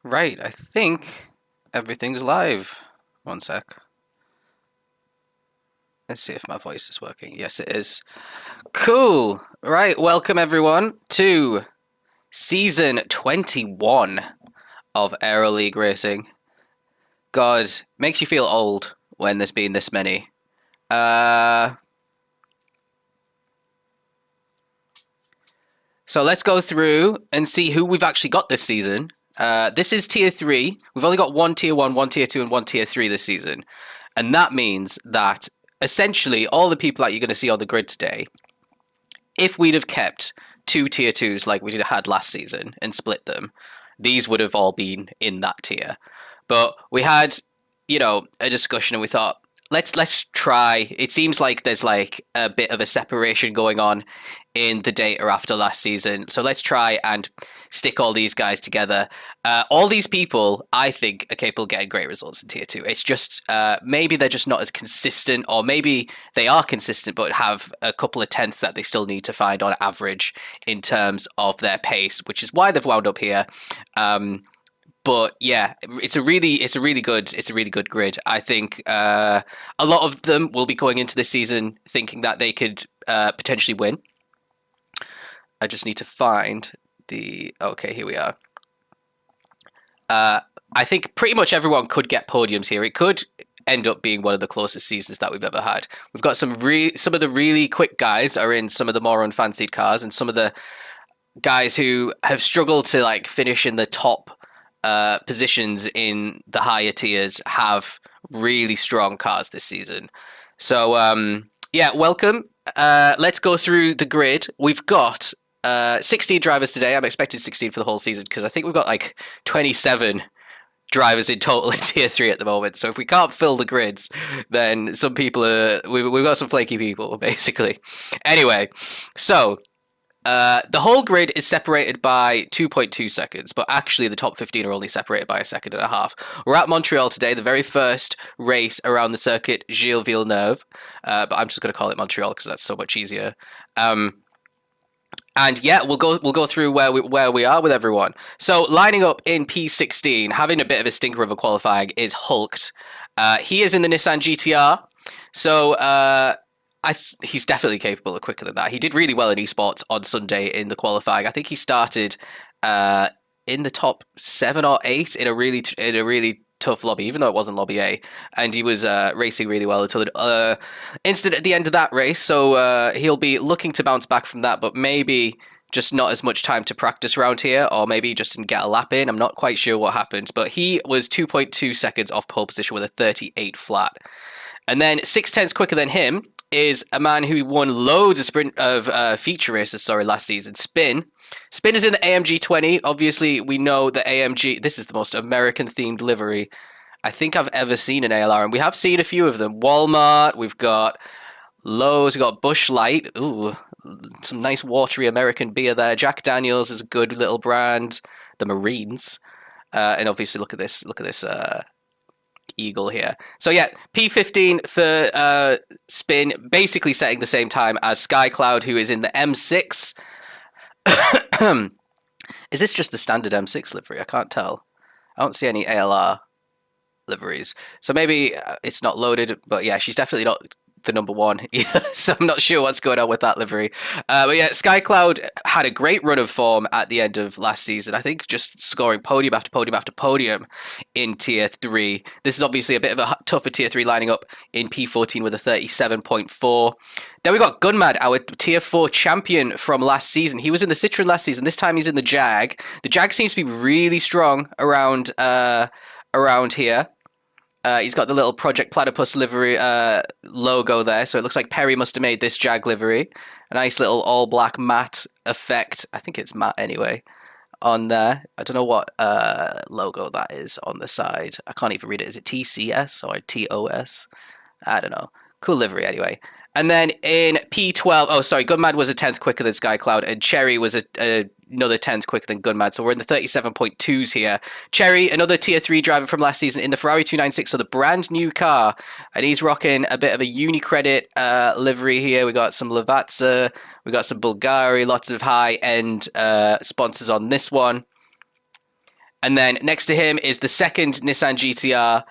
Right, I think everything's live. One sec. Let's see if my voice is working. Yes, it is. Cool. Right, welcome everyone to season 21 of Aero League Racing. God, makes you feel old when there's been this many. Uh, so let's go through and see who we've actually got this season. This is tier 3. We've only got one tier 1, one tier 2, and one tier 3 this season. And that means that essentially all the people that you're going to see on the grid today, if we'd have kept two tier 2s like we had last season and split them, these would have all been in that tier. But we had, a discussion and we thought, let's try. It seems like there's like a bit of a separation going on in the data after last season. So let's try and stick all these guys together. All these people, I think, are capable of getting great results in tier 2. It's just maybe they're just not as consistent, or maybe they are consistent but have a couple of tenths that they still need to find on average in terms of their pace, which is why they've wound up here. But yeah, it's a really good grid. I think a lot of them will be going into this season thinking that they could potentially win. I just need to find the. Okay, here we are. I think pretty much everyone could get podiums here. It could end up being one of the closest seasons that we've ever had. We've got some of the really quick guys are in some of the more unfancied cars, and some of the guys who have struggled to like finish in the top positions in the higher tiers have really strong cars this season. So yeah, welcome. Let's go through the grid. We've got 16 drivers today. I'm expecting 16 for the whole season because I think we've got like 27 drivers in total in tier 3 at the moment. So if we can't fill the grids, then some people are we've got some flaky people basically. Anyway, so the whole grid is separated by 2.2 seconds, but actually the top 15 are only separated by a second and a half. We're at Montreal today, the very first race around the circuit Gilles Villeneuve, but I'm just going to call it Montreal because that's so much easier. And yeah, we'll go through where we are with everyone. So lining up in P16, having a bit of a stinker of a qualifying is Hulked. He is in the Nissan GTR, so he's definitely capable of quicker than that. He did really well in eSports on Sunday in the qualifying. I think he started in the top 7 or 8 in a really tough lobby, even though it wasn't lobby A, and he was racing really well until the incident at the end of that race. So he'll be looking to bounce back from that, but maybe just not as much time to practice around here, or maybe just didn't get a lap in. I'm not quite sure what happened, but he was 2.2 seconds off pole position with a 38 flat. And then 6 tenths quicker than him is a man who won loads of feature races, last season. Spin. Spin is in the AMG 20. Obviously, we know the AMG. This is the most American-themed livery I think I've ever seen in ALR, and we have seen a few of them. Walmart, we've got Lowe's, we've got Busch Light. Ooh, some nice watery American beer there. Jack Daniels is a good little brand. The Marines. And obviously, look at this eagle here. So yeah, P15 for Spin, basically setting the same time as Sky Cloud, who is in the M6. Is this just the standard M6 livery? I can't tell. I don't see any ALR liveries. So maybe it's not loaded, but yeah, she's definitely not the number one either. So I'm not sure what's going on with that livery. But yeah, Sky Cloud had a great run of form at the end of last season. I think just scoring podium after podium after podium in tier 3. This is obviously a bit of a tougher tier 3 lining up in P14 with a 37.4. Then we got Gunmad, our tier 4 champion from last season. He was in the Citroen last season. This time he's in the Jag. The Jag seems to be really strong around here. He's got the little Project Platypus livery logo there, so it looks like Perry must have made this Jag livery. A nice little all-black matte effect. I think it's matte anyway, on there. I don't know what logo that is on the side. I can't even read it. Is it TCS or TOS? I don't know. Cool livery anyway. And then in P12, Gunmad was a 10th quicker than Sky Cloud, and Cherry was another 10th quicker than Gunmad. So we're in the 37.2s here. Cherry, another tier 3 driver from last season in the Ferrari 296, so the brand new car. And he's rocking a bit of a Unicredit livery here. We got some Lavazza, we got some Bulgari, lots of high-end sponsors on this one. And then next to him is the second Nissan GTR.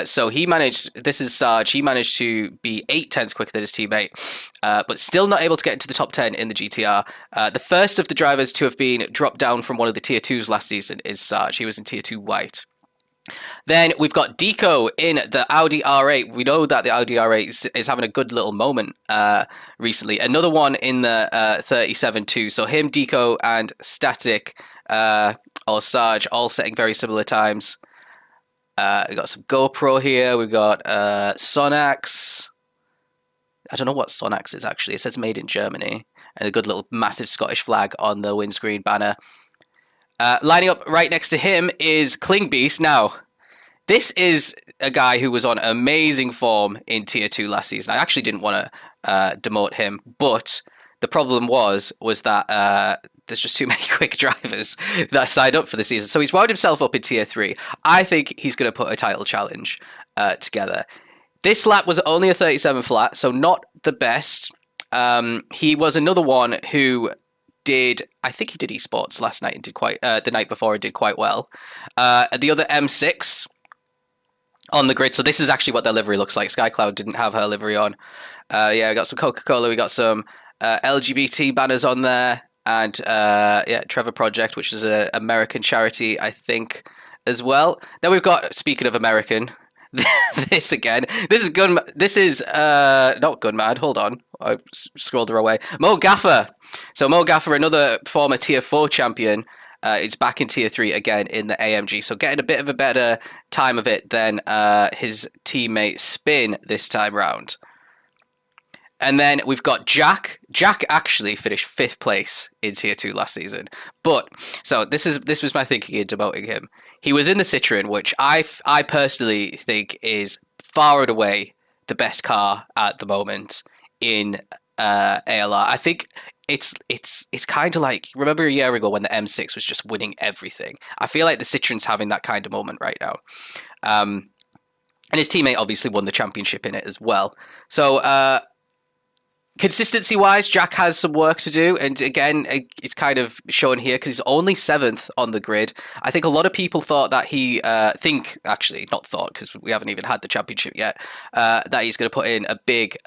So he managed, this is Sarge, he managed to be 8 tenths quicker than his teammate, but still not able to get into the top 10 in the GTR. The first of the drivers to have been dropped down from one of the tier 2s last season is Sarge. He was in tier 2 white. Then we've got Deco in the Audi R8. We know that the Audi R8 is having a good little moment recently. Another one in the 37 too. So him, Deco, and Static or Sarge all setting very similar times. We got some GoPro here. We've got Sonax. I don't know what Sonax is actually. It says made in Germany. And a good little massive Scottish flag on the windscreen banner. Lining up right next to him is Klingbeast. Now, this is a guy who was on amazing form in Tier 2 last season. I actually didn't want to demote him, but the problem was that there's just too many quick drivers that signed up for the season. So he's wound himself up in Tier 3. I think he's going to put a title challenge together. This lap was only a 37 flat, so not the best. He was another one who I think he did eSports last night and did the night before and did quite well. The other M6 on the grid. So this is actually what their livery looks like. SkyCloud didn't have her livery on. Yeah, we got some Coca-Cola. We got some LGBT banners on there. And Trevor Project, which is an American charity, I think, as well. Then we've got, speaking of American, this again. This is not Gunmad. Hold on, I scrolled the wrong way. Mo Gaffer. So Mo Gaffer, another former Tier 4 champion, is back in Tier 3 again in the AMG. So getting a bit of a better time of it than his teammate Spin this time round. And then we've got Jack. Jack actually finished 5th place in Tier 2 last season. But, so this was my thinking in demoting him. He was in the Citroen, which I personally think is far and away the best car at the moment in ALR. I think it's kind of like, remember a year ago when the M6 was just winning everything? I feel like the Citroen's having that kind of moment right now. And his teammate obviously won the championship in it as well. So, consistency-wise, Jack has some work to do, and again, it's kind of shown here because he's only 7th on the grid. I think a lot of people thought that not thought because we haven't even had the championship yet, that he's going to put in a big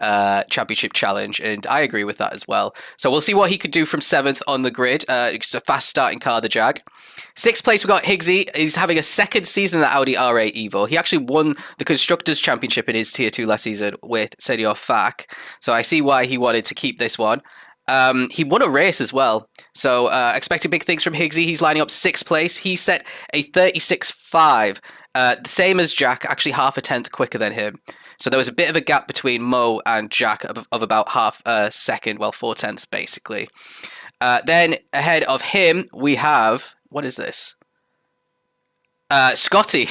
championship challenge, and I agree with that as well. So we'll see what he could do from 7th on the grid. It's a fast-starting car, the Jag. 6th place, we got Higgsy. He's having a second season in the Audi R8 Evo. He actually won the Constructors' Championship in his Tier 2 last season with Senior Fac. So I see why he wanted to keep this one. He won a race as well. So expecting big things from Higgsy. He's lining up 6th place. He set a 36.5. The same as Jack, actually half a tenth quicker than him. So there was a bit of a gap between Mo and Jack of about half a second. Well, 4 tenths basically. Then ahead of him, we have... What is this? Scotty.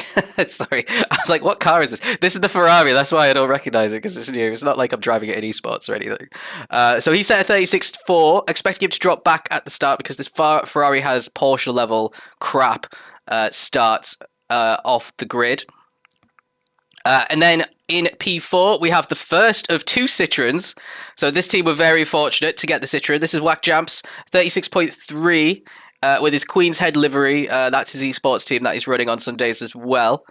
Sorry. I was like, what car is this? This is the Ferrari. That's why I don't recognize it, because it's new. It's not like I'm driving it in eSports or anything. So he set a 36.4, expecting him to drop back at the start because this Ferrari has Porsche level crap starts off the grid. And then in P4, we have the first of 2 Citroens. So this team were very fortunate to get the Citroen. This is Whack Jamps, 36.3. With his Queen's Head livery. That's his eSports team that he's running on Sundays as well.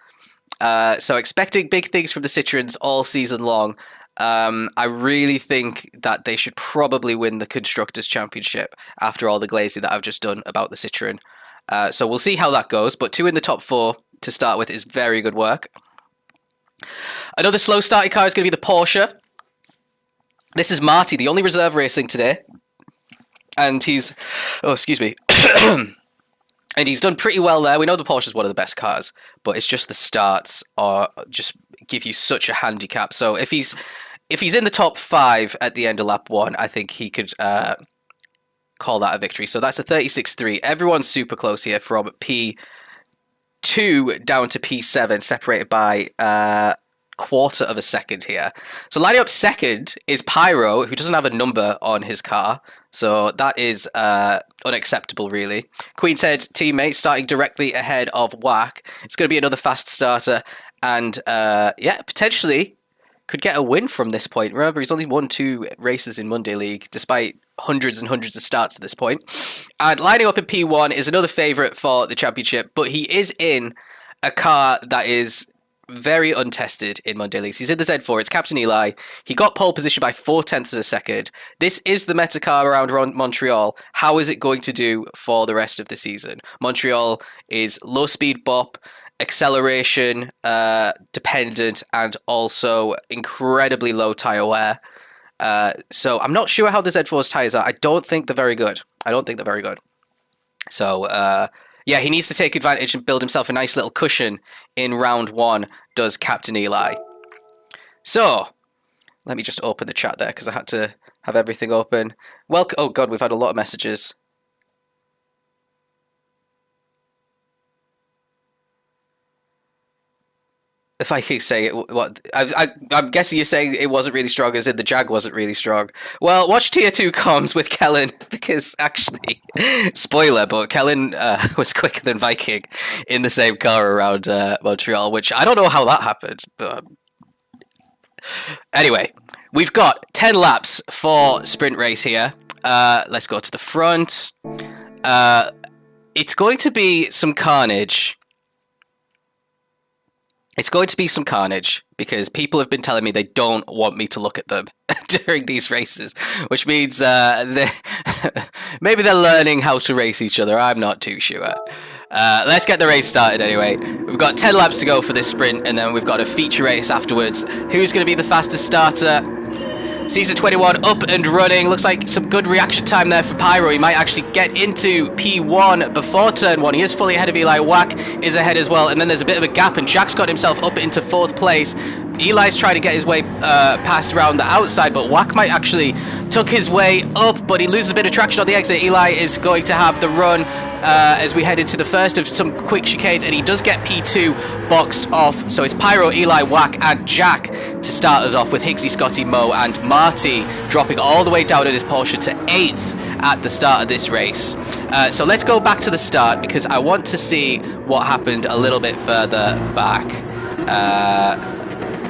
So expecting big things from the Citroens all season long. I really think that they should probably win the Constructors' Championship after all the glazing that I've just done about the Citroen. So we'll see how that goes. But 2 in the top 4 to start with is very good work. Another slow starting car is going to be the Porsche. This is Marty, the only reserve racing today. And he's... Oh, excuse me. And he's done pretty well there. We know the Porsche is one of the best cars, but it's just the starts are just give you such a handicap. So if he's in the top 5 at the end of lap 1, I think he could call that a victory. So that's a 36.3. Everyone's super close here from P2 down to P7, separated by quarter of a second here. So lining up second is Pyro, who doesn't have a number on his car. So that is unacceptable, really. Queen's Head teammate starting directly ahead of Whack. It's going to be another fast starter. And potentially could get a win from this point. Remember, he's only won 2 races in Monday League, despite hundreds and hundreds of starts at this point. And lining up in P1 is another favourite for the championship, but he is in a car that is very untested in Monday Leagues. He's in the Z4. It's Captain Eli. He got pole position by 0.4 of a second. This is the meta car around Montreal. How is it going to do for the rest of the season? Montreal is low speed bop, acceleration dependent, and also incredibly low tire wear. So I'm not sure how the Z4's tires are. I don't think they're very good. So yeah, he needs to take advantage and build himself a nice little cushion in round 1, does Captain Eli. So let me just open the chat there because I had to have everything open. Welcome. Oh god, we've had a lot of messages. If I keep saying it, what I'm guessing you're saying it wasn't really strong, as in the Jag wasn't really strong. Well, watch Tier 2 comms with Kellen, because actually, spoiler, but Kellen was quicker than Viking in the same car around Montreal, which I don't know how that happened. But anyway, we've got 10 laps for sprint race here. Let's go to the front. It's going to be some carnage. It's going to be some carnage because people have been telling me they don't want me to look at them during these races, which means maybe they're learning how to race each other. I'm not too sure. Let's get the race started anyway. We've got 10 laps to go for this sprint, and then we've got a feature race afterwards. Who's going to be the fastest starter? Season 21 up and running. Looks like some good reaction time there for Pyro. He might actually get into P1 before turn 1. He is fully ahead of Eli. Wack is ahead as well. And then there's a bit of a gap, and Jack's got himself up into 4th place. Eli's trying to get his way past around the outside, but Wack might actually tuck his way up, but he loses a bit of traction on the exit. Eli is going to have the run as we head into the first of some quick chicanes, and he does get P2 boxed off. So it's Pyro, Eli, Wack, and Jack to start us off, with Higgsy, Scotty, Mo, and Marty dropping all the way down in his Porsche to 8th at the start of this race. So let's go back to the start, because I want to see what happened a little bit further back.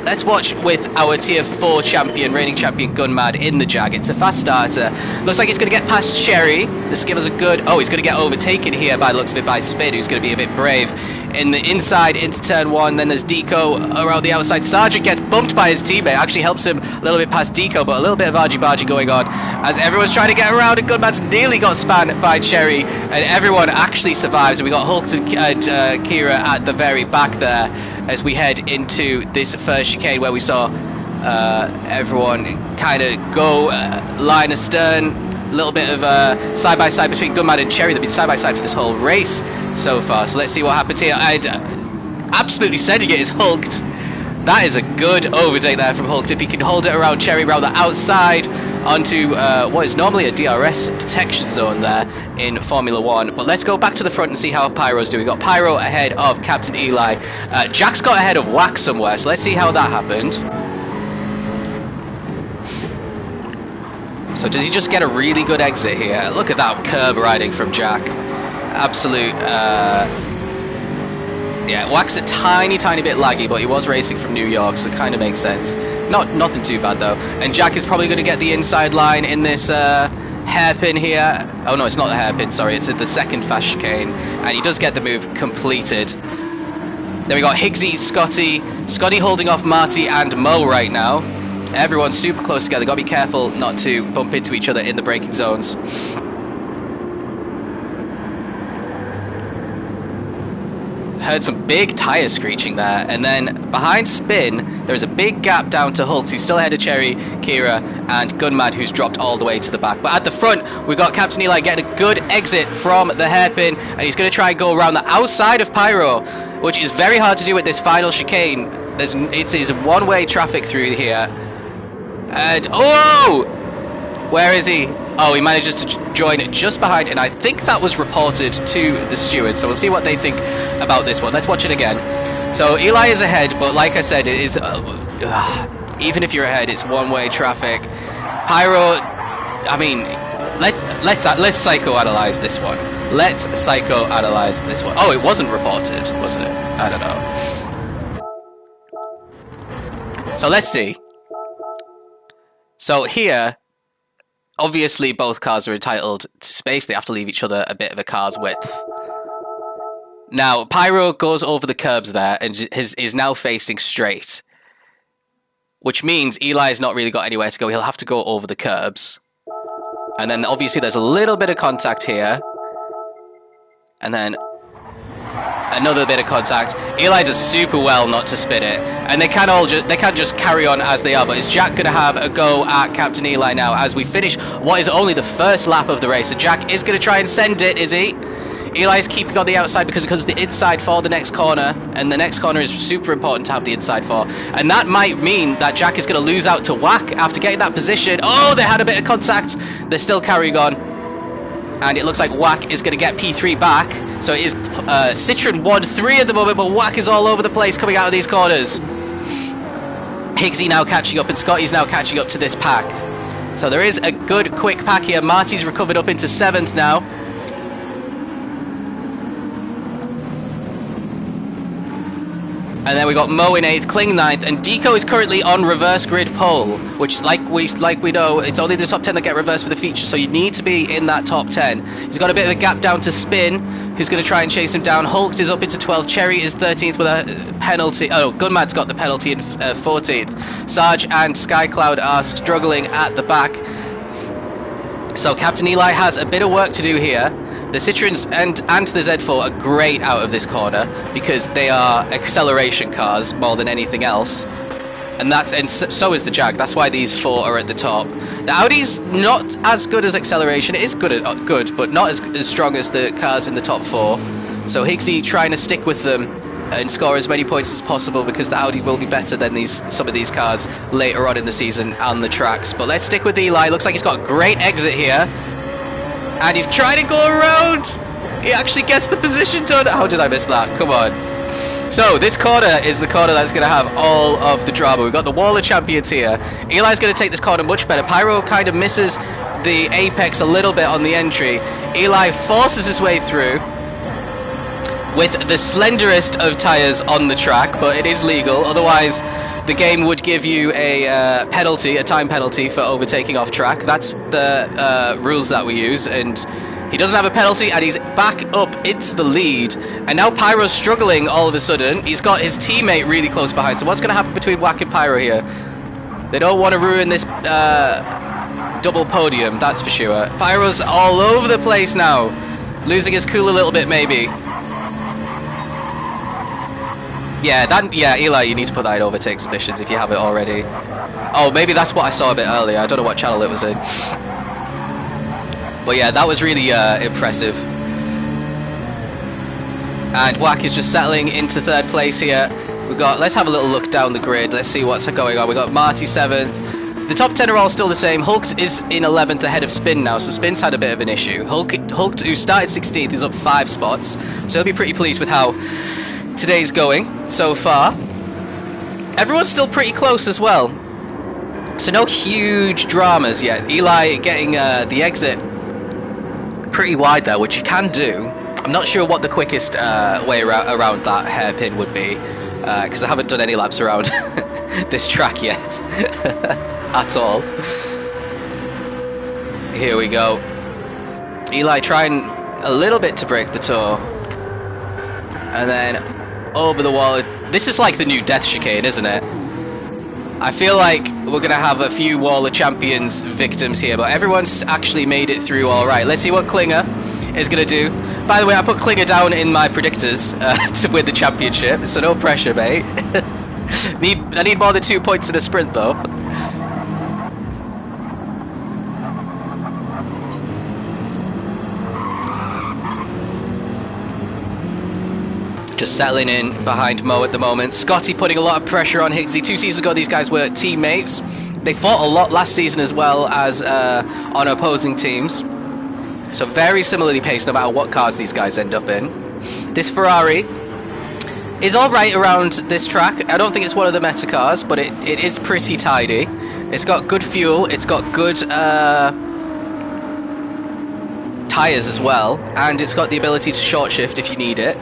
Let's watch with our Tier 4 champion, reigning champion Gunmad in the Jag. It's a fast starter. Looks like he's going to get past Cherry. This will give us a good... Oh, he's going to get overtaken here by the looks of it by Spin, who's going to be a bit brave. In the inside into turn 1, then there's Deco around the outside. Sargent gets bumped by his teammate, actually helps him a little bit past Deco, but a little bit of argy-bargy going on as everyone's trying to get around, and Gunmad's nearly got spanned by Cherry, and everyone actually survives. And we got Hulk and Kira at the very back there as we head into this first chicane, where we saw everyone kind of go line astern. A little bit of side-by-side between Gunmad and Cherry. They've been side-by-side for this whole race so far. So let's see what happens here. Absolutely sending it is Hulked. That is a good overtake there from Hulked. If he can hold it around Cherry, around the outside, onto what is normally a DRS detection zone there in Formula 1. But let's go back to the front and see how Pyro's doing. We got Pyro ahead of Captain Eli. Jack's got ahead of Wax somewhere, so let's see how that happened. So does he just get a really good exit here? Look at that curb riding from Jack. Absolute... yeah, Wax a tiny bit laggy, but he was racing from New York, so it kind of makes sense. Nothing too bad, though. And Jack is probably going to get the inside line in this hairpin here. Oh, no, it's not a hairpin, sorry. It's at the second fast chicane. And he does get the move completed. Then we got Higgsy, Scotty holding off Marty and Mo right now. Everyone's super close together. Gotta be careful not to bump into each other in the braking zones. Heard some big tyre screeching there. And then behind Spin, there's a big gap down to Hulk, who's still ahead of Cherry, Kira, and Gunmad, who's dropped all the way to the back. But at the front, we've got Captain Eli getting a good exit from the hairpin, and he's going to try and go around the outside of Pyro, which is very hard to do at this final chicane. It's one-way traffic through here. And, oh! Where is he? Oh, he manages to join just behind, and I think that was reported to the stewards, so we'll see what they think about this one. Let's watch it again. So Eli is ahead, but like I said, it is even if you're ahead, it's one-way traffic. Pyro, I mean, let's psychoanalyze this one. Let's psychoanalyze this one. Oh, it wasn't reported, wasn't it? I don't know. So let's see. So here, obviously both cars are entitled to space. They have to leave each other a bit of a car's width. Now, Pyro goes over the curbs there and is now facing straight, which means Eli's not really got anywhere to go. He'll have to go over the curbs. And then obviously there's a little bit of contact here. And then another bit of contact. Eli does super well not to spin it. And they can just carry on as they are. But is Jack going to have a go at Captain Eli now as we finish what is only the first lap of the race? So Jack is going to try and send it, is he? Eli's keeping on the outside because it comes the inside for the next corner, and the next corner is super important to have the inside for. And that might mean that Jack is going to lose out to Whack after getting that position. Oh, they had a bit of contact. They're still carrying on. And it looks like Whack is going to get P3 back. So it is Citroen 1-3 at the moment, but Whack is all over the place coming out of these corners. Higgsy now catching up, and Scotty's now catching up to this pack. So there is a good quick pack here. Marty's recovered up into 7th now. And then we got Mo in 8th, Kling 9th, and Deco is currently on reverse grid pole, which, like we know, it's only the top 10 that get reversed for the feature, so you need to be in that top 10. He's got a bit of a gap down to Spin, who's going to try and chase him down. Hulked is up into 12th. Cherry is 13th with a penalty. Oh, Gunmad's got the penalty in 14th. Sarge and Skycloud are struggling at the back. So Captain Eli has a bit of work to do here. The Citroens and the Z4 are great out of this corner because they are acceleration cars more than anything else. And so is the Jag. That's why these 4 are at the top. The Audi's not as good as acceleration. It is good, but not as strong as the cars in the top 4. So Higgsy trying to stick with them and score as many points as possible because the Audi will be better than some of these cars later on in the season on the tracks. But let's stick with Eli. Looks like he's got a great exit here. And he's trying to go around. He actually gets the position done. How did I miss that? Come on. So this corner is the corner that's going to have all of the drama. We've got the Wall of Champions here. Eli's going to take this corner much better. Pyro kind of misses the apex a little bit on the entry. Eli forces his way through with the slenderest of tyres on the track, but it is legal. Otherwise, the game would give you a penalty, a time penalty for overtaking off track. That's the rules that we use, and he doesn't have a penalty, and he's back up into the lead. And now Pyro's struggling all of a sudden. He's got his teammate really close behind. So what's going to happen between Whack and Pyro here? They don't want to ruin this double podium, that's for sure. Pyro's all over the place now, losing his cool a little bit maybe. Yeah, Eli, you need to put that in overtake submissions if you have it already. Oh, maybe that's what I saw a bit earlier. I don't know what channel it was in. But yeah, that was really impressive. And Whack is just settling into 3rd place here. Let's have a little look down the grid. Let's see what's going on. We got Marty 7th. The top 10 are all still the same. Hulk is in 11th ahead of Spin now, so Spin's had a bit of an issue. Hulk, who started 16th, is up 5 spots. So he'll be pretty pleased with how today's going so far. Everyone's still pretty close as well, so no huge dramas yet. Eli getting the exit pretty wide there, which you can do. I'm not sure what the quickest way around that hairpin would be because I haven't done any laps around this track yet at all. Here we go. Eli trying a little bit to break the tour, and then over the wall. This is like the new death chicane, isn't it? I feel like we're going to have a few Wall of Champions victims here, but everyone's actually made it through all right. Let's see what Klinger is going to do. By the way, I put Klinger down in my predictors to win the championship, so no pressure, mate. I need more than 2 points in a sprint, though. Just settling in behind Mo at the moment. Scotty putting a lot of pressure on Higgsy. 2 seasons ago, these guys were teammates. They fought a lot last season as well as on opposing teams. So very similarly paced no matter what cars these guys end up in. This Ferrari is alright around this track. I don't think it's one of the meta cars, but it is pretty tidy. It's got good fuel. It's got good tyres as well. And it's got the ability to short shift if you need it.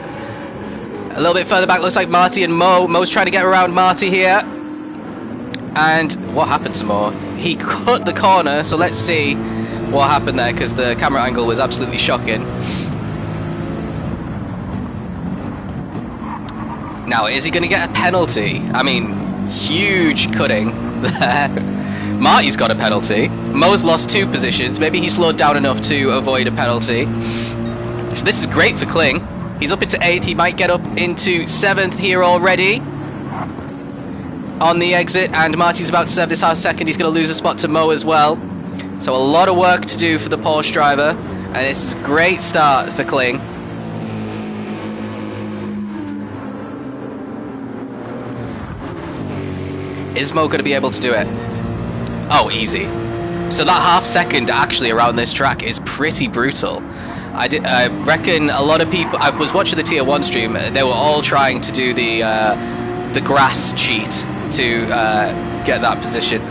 A little bit further back, looks like Marty and Mo. Mo's trying to get around Marty here. And what happened to Mo? He cut the corner, so let's see what happened there, because the camera angle was absolutely shocking. Now, is he going to get a penalty? I mean, huge cutting there. Marty's got a penalty. Mo's lost 2 positions. Maybe he slowed down enough to avoid a penalty. So this is great for Kling. He's up into 8th. He might get up into 7th here already on the exit. And Marty's about to serve this half second. He's going to lose a spot to Mo as well. So a lot of work to do for the Porsche driver. And this is a great start for Kling. Is Mo going to be able to do it? Oh, easy. So that half second actually around this track is pretty brutal. I reckon a lot of people... I was watching the Tier 1 stream. They were all trying to do the grass cheat to get that position.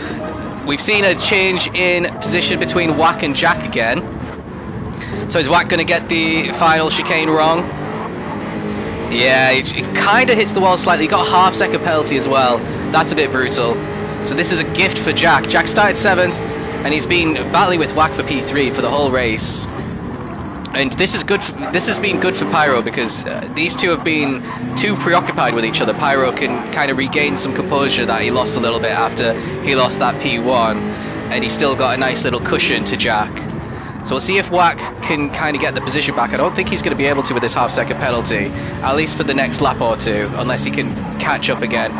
We've seen a change in position between Wack and Jack again. So is Wack going to get the final chicane wrong? Yeah, he kind of hits the wall slightly. He got a half second penalty as well. That's a bit brutal. So this is a gift for Jack. Jack started 7th, and he's been battling with Wack for P3 for the whole race. And this is good. This has been good for Pyro, because these two have been too preoccupied with each other. Pyro can kind of regain some composure that he lost a little bit after he lost that P1, and he's still got a nice little cushion to Jack. So we'll see if Wack can kind of get the position back. I don't think he's going to be able to with this half second penalty, at least for the next lap or two, unless he can catch up again.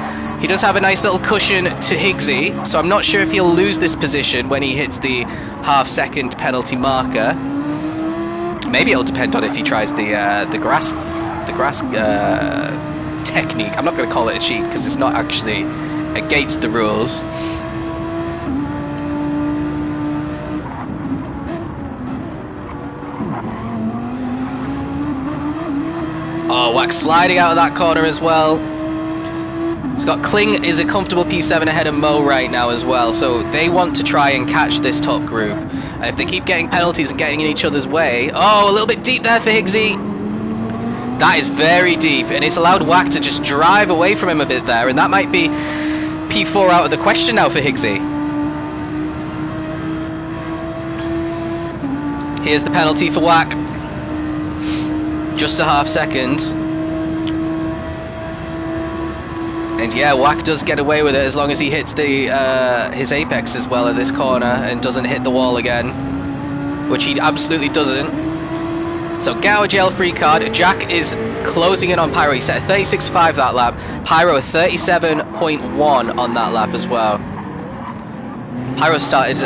He does have a nice little cushion to Higgsy, so I'm not sure if he'll lose this position when he hits the half second penalty marker. Maybe it'll depend on if he tries the grass technique. I'm not going to call it a cheat, because it's not actually against the rules. Oh, Wack sliding out of that corner as well. Scott Kling is a comfortable P7 ahead of Mo right now as well, so they want to try and catch this top group. And if they keep getting penalties and getting in each other's way... Oh, a little bit deep there for Higgsy. That is very deep, and it's allowed Wack to just drive away from him a bit there, and that might be P4 out of the question now for Higgsy. Here's the penalty for Wack. Just a half second. And yeah, Wack does get away with it as long as he hits the his apex as well at this corner and doesn't hit the wall again, which he absolutely doesn't. So get out of jail free card. Jack is closing in on Pyro. He set a 36.5 that lap. Pyro a 37.1 on that lap as well. Pyro started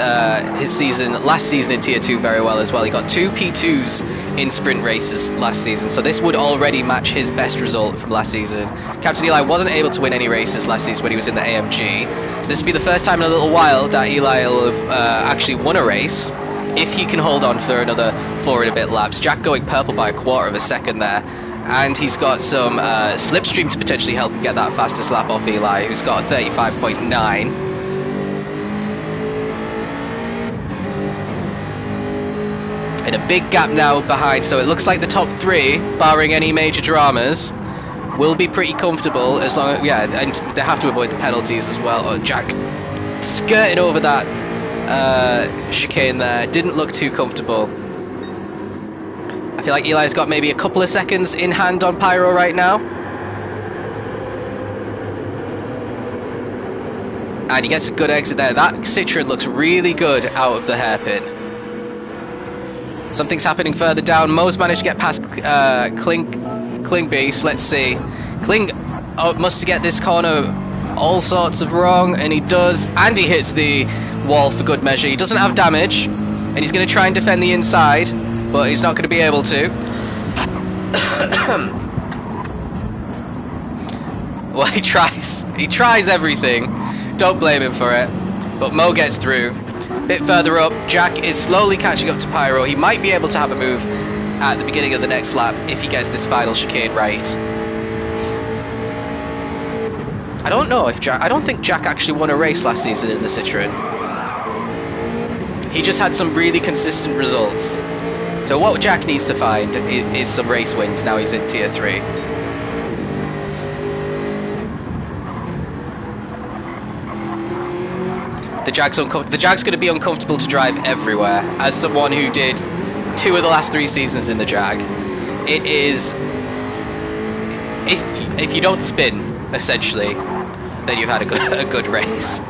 his last season in Tier 2 very well as well. He got 2 P2s in sprint races last season, so this would already match his best result from last season. Captain Eli wasn't able to win any races last season when he was in the AMG, so this will be the first time in a little while that Eli will have actually won a race, if he can hold on for another 4 and a bit laps. Jack going purple by a quarter of a second there, and he's got some slipstream to potentially help him get that fastest lap off Eli, who's got a 35.9. In a big gap now behind, so it looks like the top 3, barring any major dramas, will be pretty comfortable as long as, yeah, and they have to avoid the penalties as well. Oh, Jack skirting over that chicane there, didn't look too comfortable. I feel like Eli's got maybe a couple of seconds in hand on Pyro right now. And he gets a good exit there. That Citroen looks really good out of the hairpin. Something's happening further down. Mo's managed to get past Kling Beast. Let's see. Kling must get this corner all sorts of wrong, and he does. And he hits the wall for good measure. He doesn't have damage, and he's going to try and defend the inside, but he's not going to be able to. Well, he tries everything. Don't blame him for it. But Mo gets through. Bit further up, Jack is slowly catching up to Pyro. He might be able to have a move at the beginning of the next lap if he gets this final chicane right. I don't know if I don't think Jack actually won a race last season in the Citroen. He just had some really consistent results. So what Jack needs to find is some race wins now he's in Tier 3. The Jag's going to be uncomfortable to drive everywhere. As someone who did 2 of the last 3 seasons in the Jag, it is, if you don't spin, essentially, then you've had a good race.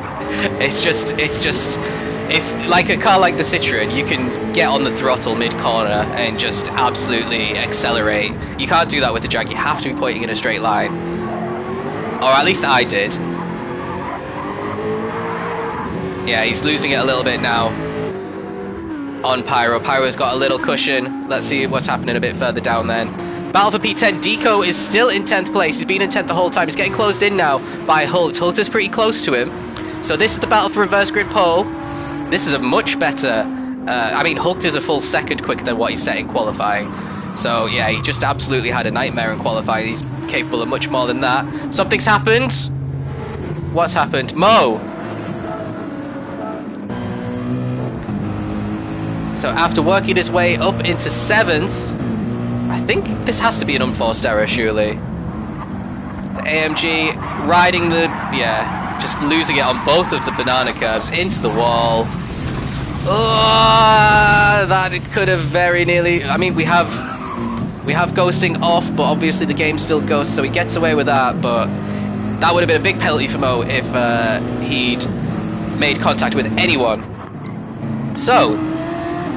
It's just if like a car like the Citroen, you can get on the throttle mid-corner and just absolutely accelerate. You can't do that with the Jag. You have to be pointing in a straight line, or at least I did. Yeah, he's losing it a little bit now on Pyro. Pyro's got a little cushion. Let's see what's happening a bit further down then. Battle for P10. Deco is still in 10th place. He's been in 10th the whole time. He's getting closed in now by Hulk. Hulk is pretty close to him. So this is the battle for reverse grid pole. This is a much better... I mean, Hulk is a full second quicker than what he set in qualifying. So yeah, he just absolutely had a nightmare in qualifying. He's capable of much more than that. Something's happened. What's happened? Mo! So after working his way up into 7th, I think this has to be an unforced error, surely. The AMG riding the... yeah, just losing it on both of the banana curves into the wall. Oh, that could have very nearly... I mean, we have ghosting off, but obviously the game still ghosts, so he gets away with that, but that would have been a big penalty for Mo if he'd made contact with anyone. So...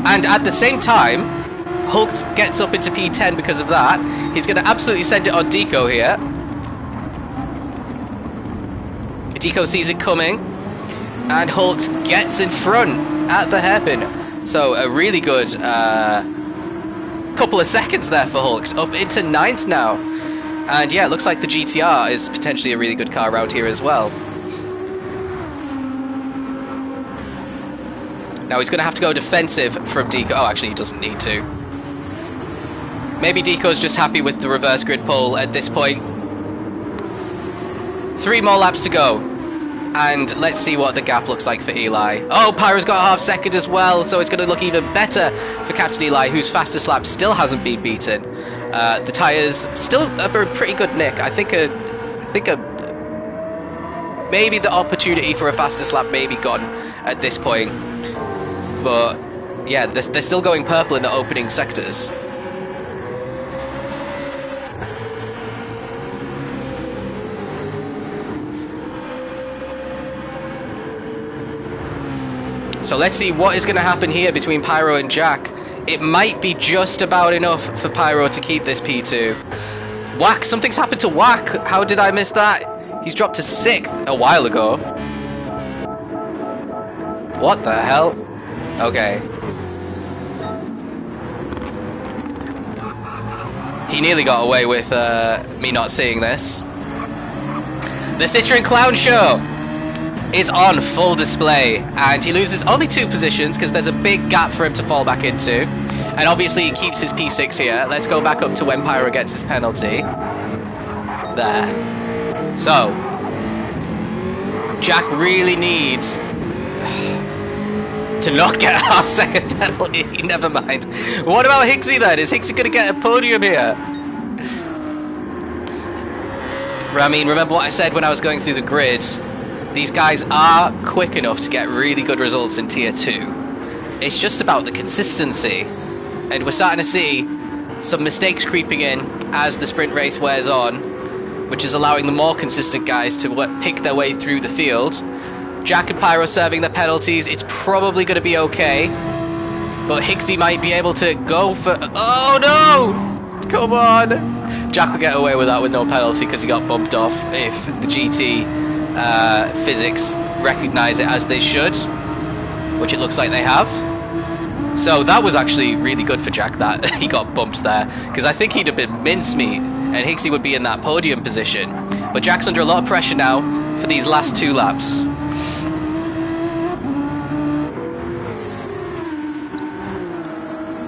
and at the same time, Hulk gets up into P10 because of that. He's going to absolutely send it on Deco here. Deco sees it coming, and Hulk gets in front at the hairpin. So a really good couple of seconds there for Hulk, up into 9th now. And yeah, it looks like the GTR is potentially a really good car around here as well. Now he's going to have to go defensive from Deco. Oh, actually, he doesn't need to. Maybe Deco's just happy with the reverse grid pole at this point. 3 more laps to go. And let's see what the gap looks like for Eli. Oh, Pyro's got a half second as well, so it's going to look even better for Captain Eli, whose fastest lap still hasn't been beaten. The tyres still are a pretty good nick. I think maybe the opportunity for a fastest lap may be gone at this point. But yeah, they're still going purple in the opening sectors. So let's see what is going to happen here between Pyro and Jack. It might be just about enough for Pyro to keep this P2. Whack, something's happened to Whack. How did I miss that? He's dropped to 6th a while ago. What the hell? Okay. He nearly got away with me not seeing this. The Citroen Clown Show is on full display, and he loses only 2 positions because there's a big gap for him to fall back into, and obviously he keeps his P6 here. Let's go back up to when Pyro gets his penalty. There. So Jack really needs to not get a half-second penalty. Never mind. What about Higgsy then? Is Higgsy going to get a podium here? I mean, remember what I said when I was going through the grid? These guys are quick enough to get really good results in Tier 2. It's just about the consistency. And we're starting to see some mistakes creeping in as the sprint race wears on, which is allowing the more consistent guys to pick their way through the field. Jack and Pyro serving their penalties. It's probably going to be okay. But Higgsy might be able to go for... oh no! Come on! Jack will get away with that with no penalty because he got bumped off if the GT... physics recognize it as they should, which it looks like they have. So that was actually really good for Jack that he got bumped there, because I think he'd have been mincemeat and Higgsy would be in that podium position. But Jack's under a lot of pressure now for these last 2 laps.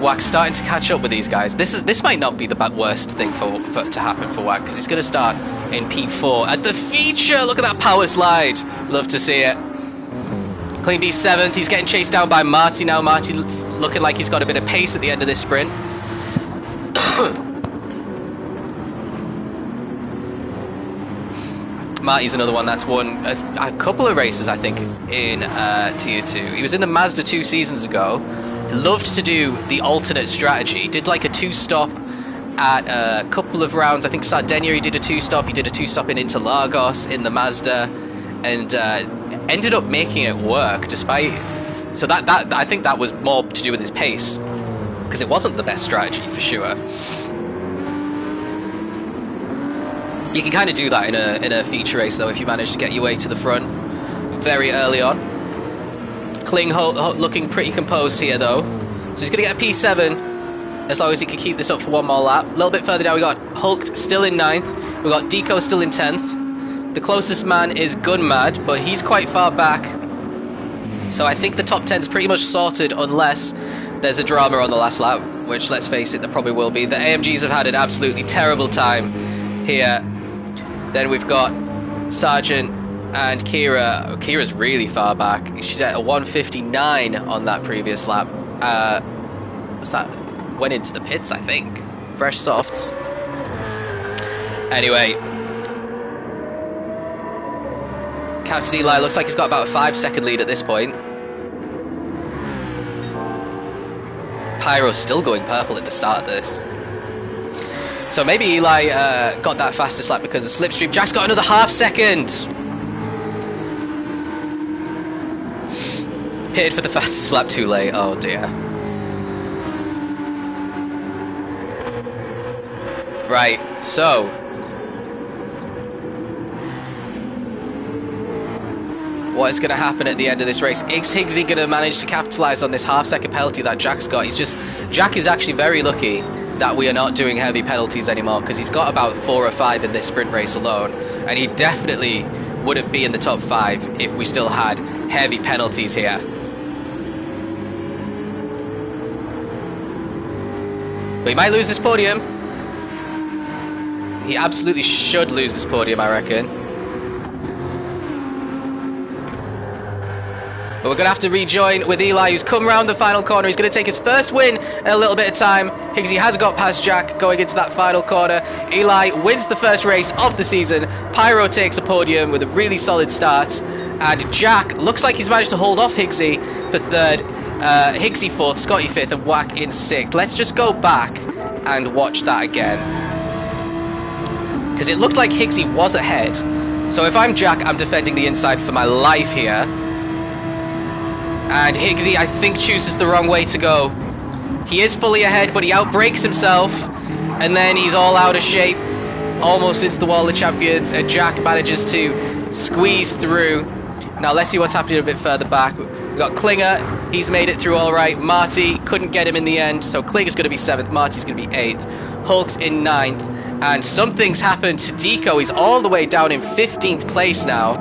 Wack's starting to catch up with these guys. This might not be the worst thing for to happen for Wack, because he's going to start in P4 at the feature. Look at that power slide. Love to see it. Clean B 7th. He's getting chased down by Marty now. Marty looking like he's got a bit of pace at the end of this sprint. Marty's another one that's won a couple of races, I think, in Tier 2. He was in the Mazda 2 seasons ago. He loved to do the alternate strategy. Did like a 2-stop at a couple of rounds. I think Sardinia he did a 2-stop. He did a 2-stop in Interlagos in the Mazda, and ended up making it work despite... So that I think that was more to do with his pace, because it wasn't the best strategy for sure. You can kind of do that in a feature race though if you manage to get your way to the front very early on. Kling looking pretty composed here though, so he's gonna get a P7 as long as he can keep this up for one more lap. A little bit further down we got Hulk still in 9th, we got Deco still in 10th. The closest man is Gunmad, but he's quite far back, so I think the top 10's pretty much sorted unless there's a drama on the last lap, which let's face it, there probably will be. The AMGs have had an absolutely terrible time here. Then we've got Sargent and Kira. Kira's really far back. She's at a 1:59 on that previous lap. What's that? Went into the pits, I think. Fresh softs. Anyway. Captain Eli looks like he's got about a 5-second lead at this point. Pyro's still going purple at the start of this. So maybe Eli got that fastest lap because of slipstream. Jack's got another half-second. Pitted for the fastest lap too late. Oh dear. Right, so what is going to happen at the end of this race? Is Higgsy going to manage to capitalise on this half-second penalty that Jack's got? Jack is actually very lucky that we are not doing heavy penalties anymore, because he's got about 4 or 5 in this sprint race alone, and he definitely wouldn't be in the top 5 if we still had heavy penalties here. But he might lose this podium. He absolutely should lose this podium, I reckon. But we're going to have to rejoin with Eli, who's come round the final corner. He's going to take his first win in a little bit of time. Higgsy has got past Jack going into that final corner. Eli wins the first race of the season. Pyro takes a podium with a really solid start. And Jack looks like he's managed to hold off Higgsy for 3rd. Higgsy 4th, Scotty 5th, and Wack in 6th. Let's just go back and watch that again, because it looked like Higgsy was ahead. So if I'm Jack, I'm defending the inside for my life here. And Higgsy, I think, chooses the wrong way to go. He is fully ahead, but he outbrakes himself, and then he's all out of shape, almost into the wall of champions, and Jack manages to squeeze through. Now let's see what's happening a bit further back. We've got Klinger, he's made it through all right. Marty couldn't get him in the end, so Klinger's going to be 7th, Marty's going to be 8th. Hulk's in 9th, and something's happened to Deco. He's all the way down in 15th place now.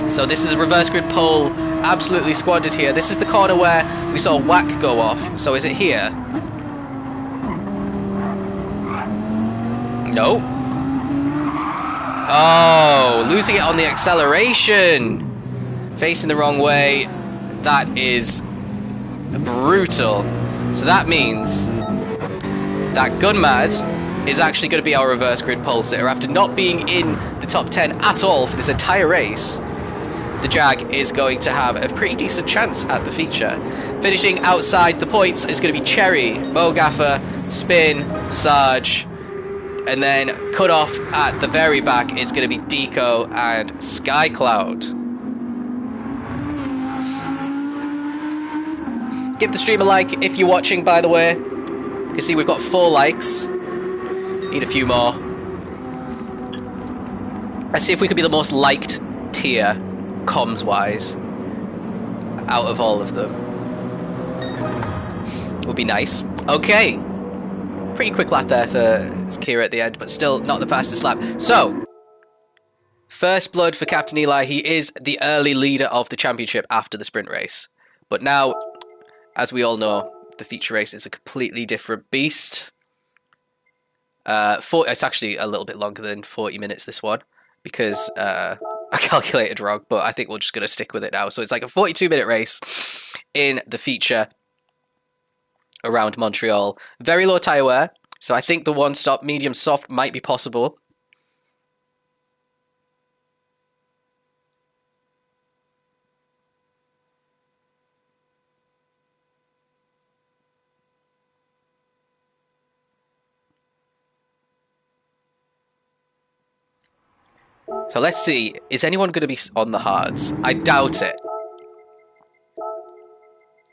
So this is a reverse grid pole, absolutely squandered here. This is the corner where we saw Wack go off. So is it here? No. Oh, losing it on the acceleration. Facing the wrong way. That is brutal. So that means that Gunmad is actually going to be our reverse grid pole sitter after not being in the top 10 at all for this entire race. The Jag is going to have a pretty decent chance at the feature. Finishing outside the points is going to be Cherry, Mo Gaffer, Spin, Sarge, and then cut off at the very back is going to be Deco and Skycloud. Give the stream a like if you're watching, by the way. You can see we've got 4 likes. Need a few more. Let's see if we could be the most liked tier, comms-wise, out of all of them. Would be nice. Okay. Pretty quick lap there for Kira at the end, but still not the fastest lap. So, first blood for Captain Eli. He is the early leader of the championship after the sprint race. But now, as we all know, the feature race is a completely different beast. It's actually a little bit longer than 40 minutes, this one, because I calculated wrong, but I think we're just going to stick with it now. So it's like a 42-minute race in the feature around Montreal. Very low tyre wear, so I think the one-stop medium soft might be possible. So let's see, is anyone going to be on the hards? I doubt it.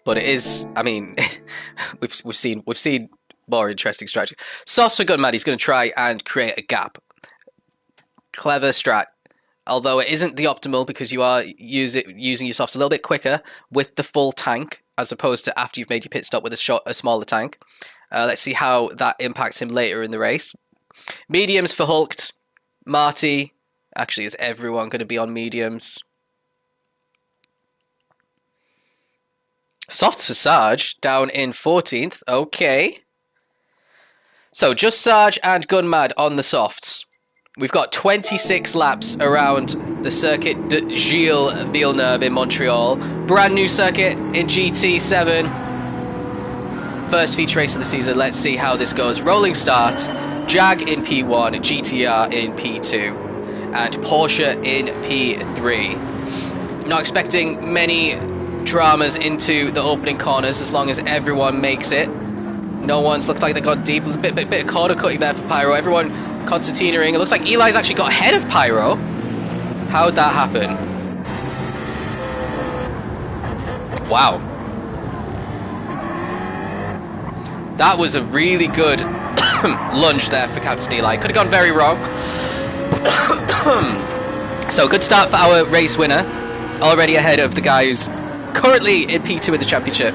But it is, I mean, we've seen more interesting strategy. Sauce for Gunmad, he's going to try and create a gap. Clever strat. Although it isn't the optimal because you are using your softs a little bit quicker with the full tank as opposed to after you've made your pit stop with a smaller tank. Let's see how that impacts him later in the race. Mediums for Hulked. Marty. Actually, is everyone going to be on mediums? Softs for Sarge, down in 14th. Okay. So, just Sarge and Gunmad on the softs. We've got 26 laps around the circuit de Gilles Villeneuve in Montreal. Brand new circuit in GT7. First feature race of the season. Let's see how this goes. Rolling start. Jag in P1, GTR in P2, and Porsche in P3. Not expecting many dramas into the opening corners as long as everyone makes it. No one's looked like they got deep. A bit of corner cutting there for Pyro. Everyone concertinaing. It looks like Eli's actually got ahead of Pyro. How'd that happen? Wow. That was a really good lunge there for Captain Eli. Could have gone very wrong. So good start for our race winner. Already ahead of the guy who's currently in P2 in the championship,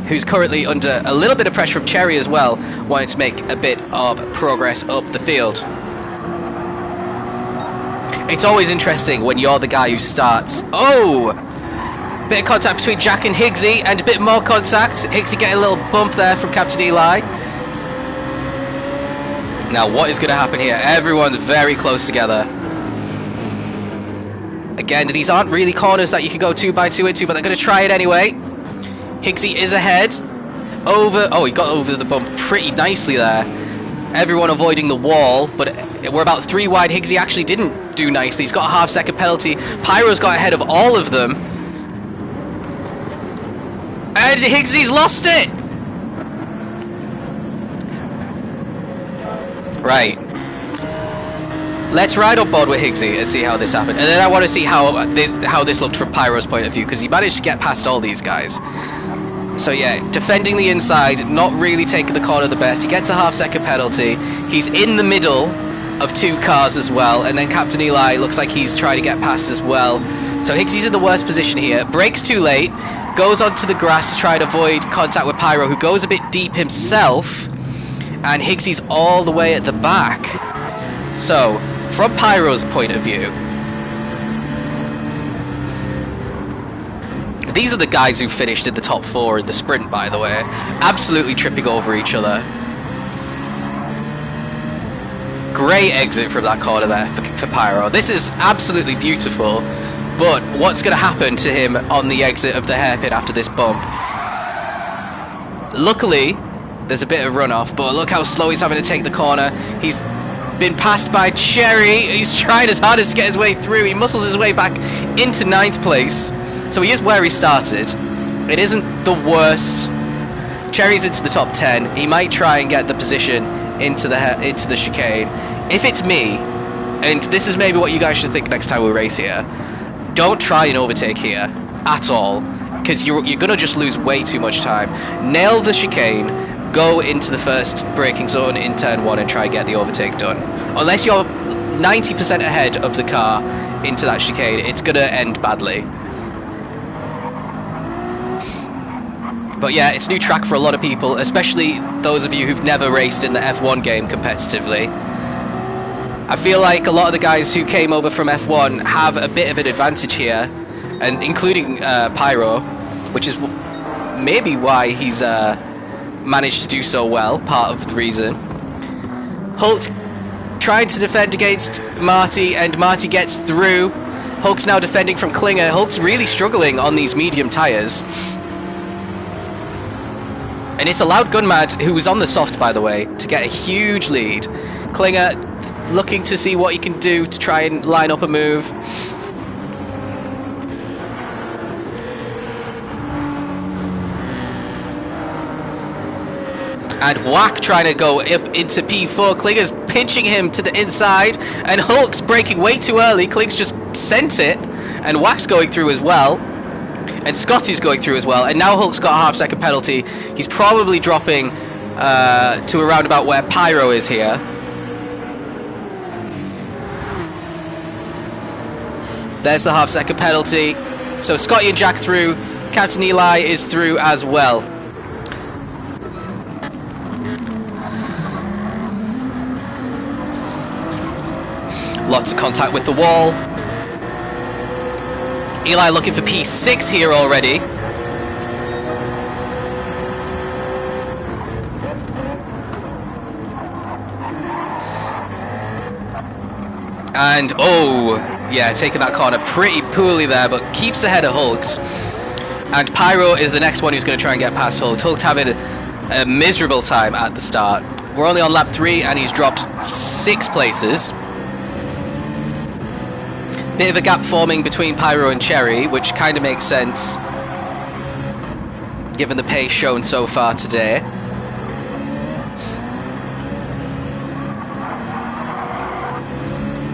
who's currently under a little bit of pressure from Cherry as well, wanting to make a bit of progress up the field. It's always interesting when you're the guy who starts. Oh! Bit of contact between Jack and Higgsy, and a bit more contact. Higgsy getting a little bump there from Captain Eli. Now what is going to happen here? Everyone's very close together. Again, these aren't really corners that you can go 2x2 into, but they're going to try it anyway. Higgsy is ahead. Oh, he got over the bump pretty nicely there. Everyone avoiding the wall, but we're about 3 wide. Higgsy actually didn't do nicely. He's got a half-second penalty. Pyro's got ahead of all of them. And Higgsy's lost it! Right. Let's ride on board with Higgsy and see how this happened. And then I want to see how this looked from Pyro's point of view, because he managed to get past all these guys. So yeah, defending the inside, not really taking the corner the best. He gets a half-second penalty. He's in the middle of 2 cars as well, and then Captain Eli looks like he's trying to get past as well. So Higgsy's in the worst position here. Brakes too late, goes onto the grass to try and avoid contact with Pyro, who goes a bit deep himself, and Higgsy's all the way at the back. So, from Pyro's point of view, these are the guys who finished in the top 4 in the sprint, by the way. Absolutely tripping over each other. Great exit from that corner there for Pyro. This is absolutely beautiful. But what's going to happen to him on the exit of the hairpin after this bump? Luckily, there's a bit of runoff, but look how slow he's having to take the corner. He's been passed by Cherry. He's trying his hardest to get his way through. He muscles his way back into 9th place. So he is where he started. It isn't the worst. Cherry's into the top 10. He might try and get the position into the chicane. If it's me, and this is maybe what you guys should think next time we race here, don't try and overtake here at all, because you're going to just lose way too much time. Nail the chicane, go into the first braking zone in turn 1 and try and get the overtake done. Unless you're 90% ahead of the car into that chicane, it's going to end badly. But yeah, it's new track for a lot of people, especially those of you who've never raced in the F1 game competitively. I feel like a lot of the guys who came over from F1 have a bit of an advantage here, and including Pyro, which is maybe why he's managed to do so well, part of the reason. Hulk tried to defend against Marty, and Marty gets through. Hulk's now defending from Klinger. Hulk's really struggling on these medium tyres. And it's allowed Gunmad, who was on the soft by the way, to get a huge lead. Klinger looking to see what he can do to try and line up a move. And Whack trying to go up into P4. Klinger's pinching him to the inside. And Hulk's braking way too early. Kling's just sent it. And Whack's going through as well. And Scotty's going through as well. And now Hulk's got a half-second penalty. He's probably dropping to around about where Pyro is here. There's the half-second penalty. So Scotty and Jack through. Captain Eli is through as well. Lots of contact with the wall. Eli looking for P6 here already. And, oh, yeah, taking that corner pretty poorly there, but keeps ahead of Hulk. And Pyro is the next one who's going to try and get past Hulk. Hulk's having a miserable time at the start. We're only on lap 3 and he's dropped 6 places. Bit of a gap forming between Pyro and Cherry, which kind of makes sense given the pace shown so far today.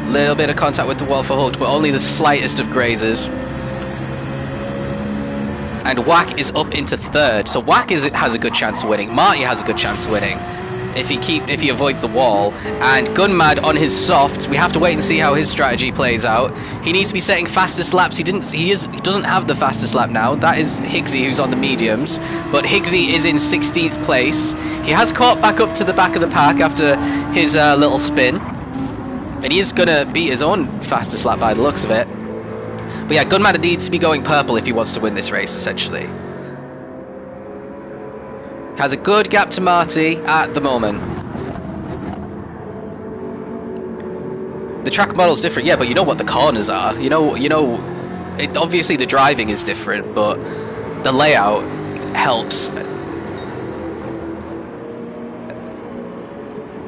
Little bit of contact with the wall for Hulk, but only the slightest of grazes. And Whack is up into 3rd, so Whack has a good chance of winning. Marty has a good chance of winning if he avoids the wall. And Gunmad on his softs, we have to wait and see how his strategy plays out. He needs to be setting fastest laps. He doesn't have the fastest lap now. That is Higgsy, who's on the mediums, but Higgsy is in 16th place. He has caught back up to the back of the pack after his little spin, and he is gonna beat his own fastest lap by the looks of it. But yeah, Gunmad needs to be going purple if he wants to win this race, essentially. Has a good gap to Marty at the moment. The track model's different, yeah, but you know what the corners are. You know, obviously the driving is different, but the layout helps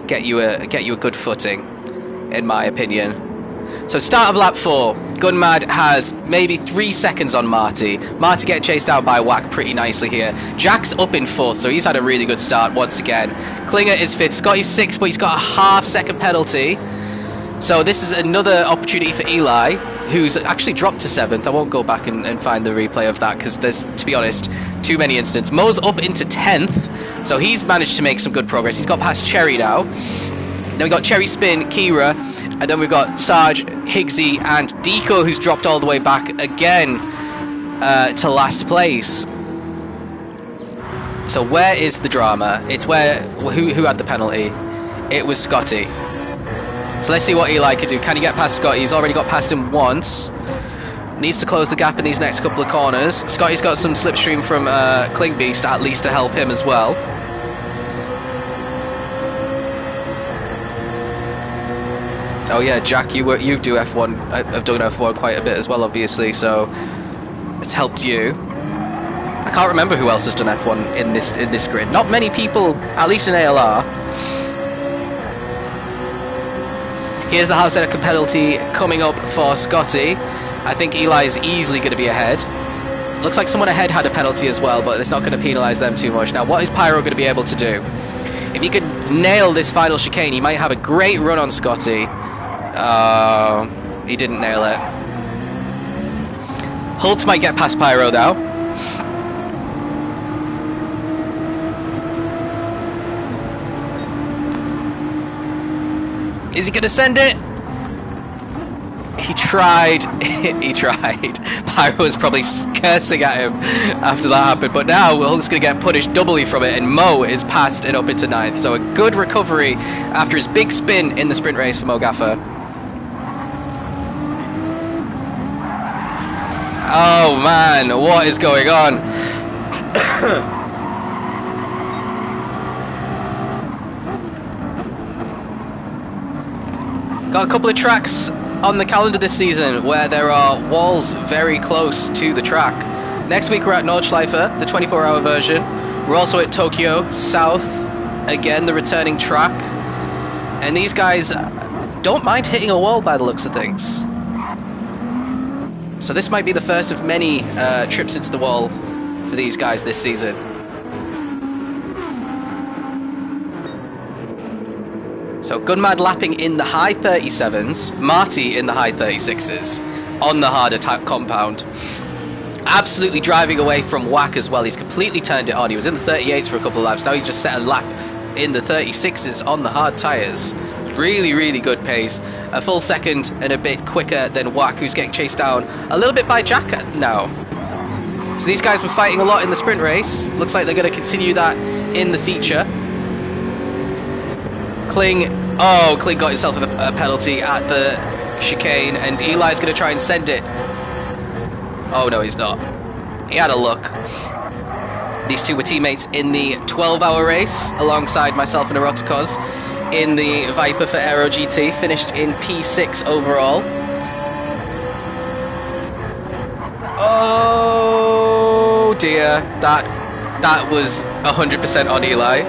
get you a good footing, in my opinion. So start of lap 4, Gunmad has maybe 3 seconds on Marty. Marty getting chased down by Whack pretty nicely here. Jack's up in 4th, so he's had a really good start once again. Klinger is 5th, Scotty's 6th, but he's got a half-second penalty. So this is another opportunity for Eli, who's actually dropped to 7th. I won't go back and find the replay of that, because there's, to be honest, too many incidents. Mo's up into 10th, so he's managed to make some good progress. He's got past Cherry now. Then we got Cherry Spin, Kira, and then we've got Sarge, Higgsy, and Deco, who's dropped all the way back again to last place. So where is the drama? It's who had the penalty? It was Scotty. So let's see what Eli can do. Can he get past Scotty? He's already got past him once. Needs to close the gap in these next couple of corners. Scotty's got some slipstream from Klingbeast, at least to help him as well. Oh yeah, Jack, you do F1. I've done F1 quite a bit as well, obviously, so it's helped you. I can't remember who else has done F1 in this grid. Not many people, at least in ALR. Here's the half-second penalty coming up for Scotty. I think Eli's easily going to be ahead. Looks like someone ahead had a penalty as well, but it's not going to penalise them too much. Now, what is Pyro going to be able to do? If he could nail this final chicane, he might have a great run on Scotty. He didn't nail it. Hulk might get past Pyro though. Is he gonna send it? He tried. He tried. Pyro was probably cursing at him after that happened, but now Hulk's gonna get punished doubly from it, and Mo is past and up into 9th. So a good recovery after his big spin in the sprint race for Mo Gaffer. Oh man, what is going on? Got a couple of tracks on the calendar this season where there are walls very close to the track. Next week we're at Nordschleife, the 24-hour version. We're also at Tokyo South, again the returning track. And these guys don't mind hitting a wall by the looks of things. So this might be the first of many trips into the wall for these guys this season. So Gunmad lapping in the high 37s, Marty in the high 36s on the harder type compound. Absolutely driving away from Whack as well. He's completely turned it on. He was in the 38s for a couple of laps. Now he's just set a lap in the 36s on the hard tyres. Really, really good pace. A full second and a bit quicker than Whack, who's getting chased down a little bit by Jack now. So these guys were fighting a lot in the sprint race. Looks like they're going to continue that in the feature. Kling got himself a penalty at the chicane, and Eli's going to try and send it. Oh no, he's not. He had a look. These two were teammates in the 12-hour race alongside myself and Eroticos in the Viper for Aero GT, finished in P6 overall. Oh dear, that was 100% on Eli.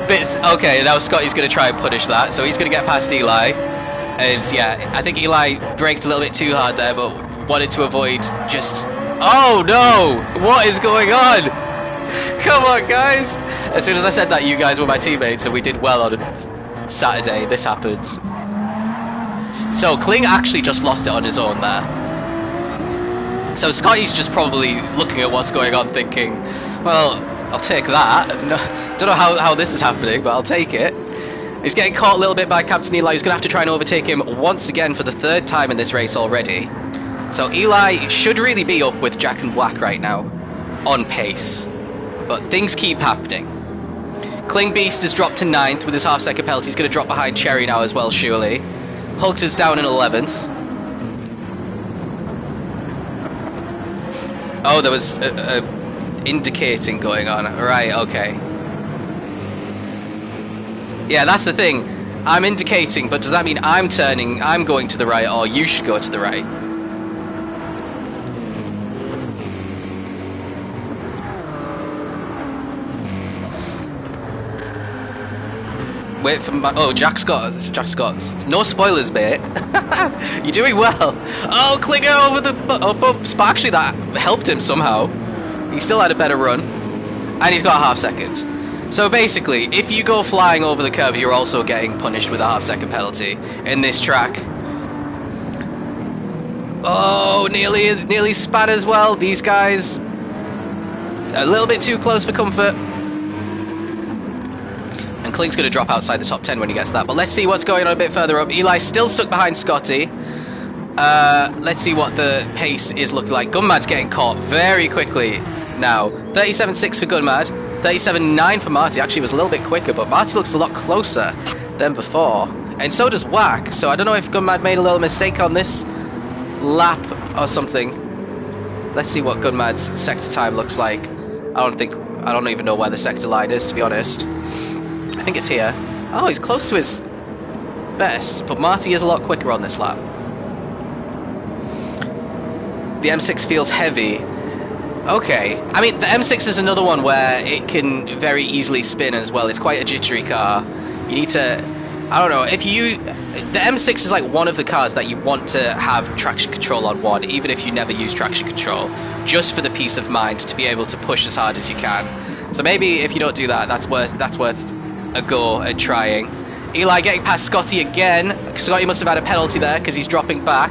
Okay, now Scotty's going to try and punish that, so he's going to get past Eli. And yeah, I think Eli braked a little bit too hard there, but wanted to avoid just... Oh no! What is going on? Come on, guys! As soon as I said that, you guys were my teammates, and we did well on Saturday. This happened. So Kling actually just lost it on his own there. So Scotty's just probably looking at what's going on, thinking, well, I'll take that. No, don't know how this is happening, but I'll take it. He's getting caught a little bit by Captain Eli, who's going to have to try and overtake him once again for the third time in this race already. So Eli should really be up with Jack and Whack right now, on pace. But things keep happening. Kling Beast has dropped to 9th with his half-second penalty. He's going to drop behind Cherry now as well, surely. Hulk is down in 11th. Oh, there was indicating going on. Right, okay. Yeah, that's the thing. I'm indicating, but does that mean I'm going to the right, or you should go to the right? Wait for my... Oh, Jack Scott. No spoilers, mate. You're doing well. Oh, Klinger over the bumps. But actually, that helped him somehow. He still had a better run. And he's got a half-second. So basically, if you go flying over the curb, you're also getting punished with a half-second penalty in this track. Oh, nearly spat as well. These guys... a little bit too close for comfort. And Kling's going to drop outside the top 10 when he gets that. But let's see what's going on a bit further up. Eli's still stuck behind Scotty. Let's see what the pace is looking like. Gunmad's getting caught very quickly now. 37.6 for Gunmad. 37.9 for Marty. Actually, was a little bit quicker, but Marty looks a lot closer than before. And so does Whack. So I don't know if Gunmad made a little mistake on this lap or something. Let's see what Gunmad's sector time looks like. I don't even know where the sector line is, to be honest. I think it's here. Oh, he's close to his best, but Marty is a lot quicker on this lap. The M6 feels heavy. Okay. I mean, the M6 is another one where it can very easily spin as well. It's quite a jittery car. You need to... I don't know, if you... The M6 is like one of the cars that you want to have traction control on one, even if you never use traction control, just for the peace of mind to be able to push as hard as you can. So maybe if you don't do that, that's worth a go at trying. Eli getting past Scotty again. Scotty must have had a penalty there because he's dropping back.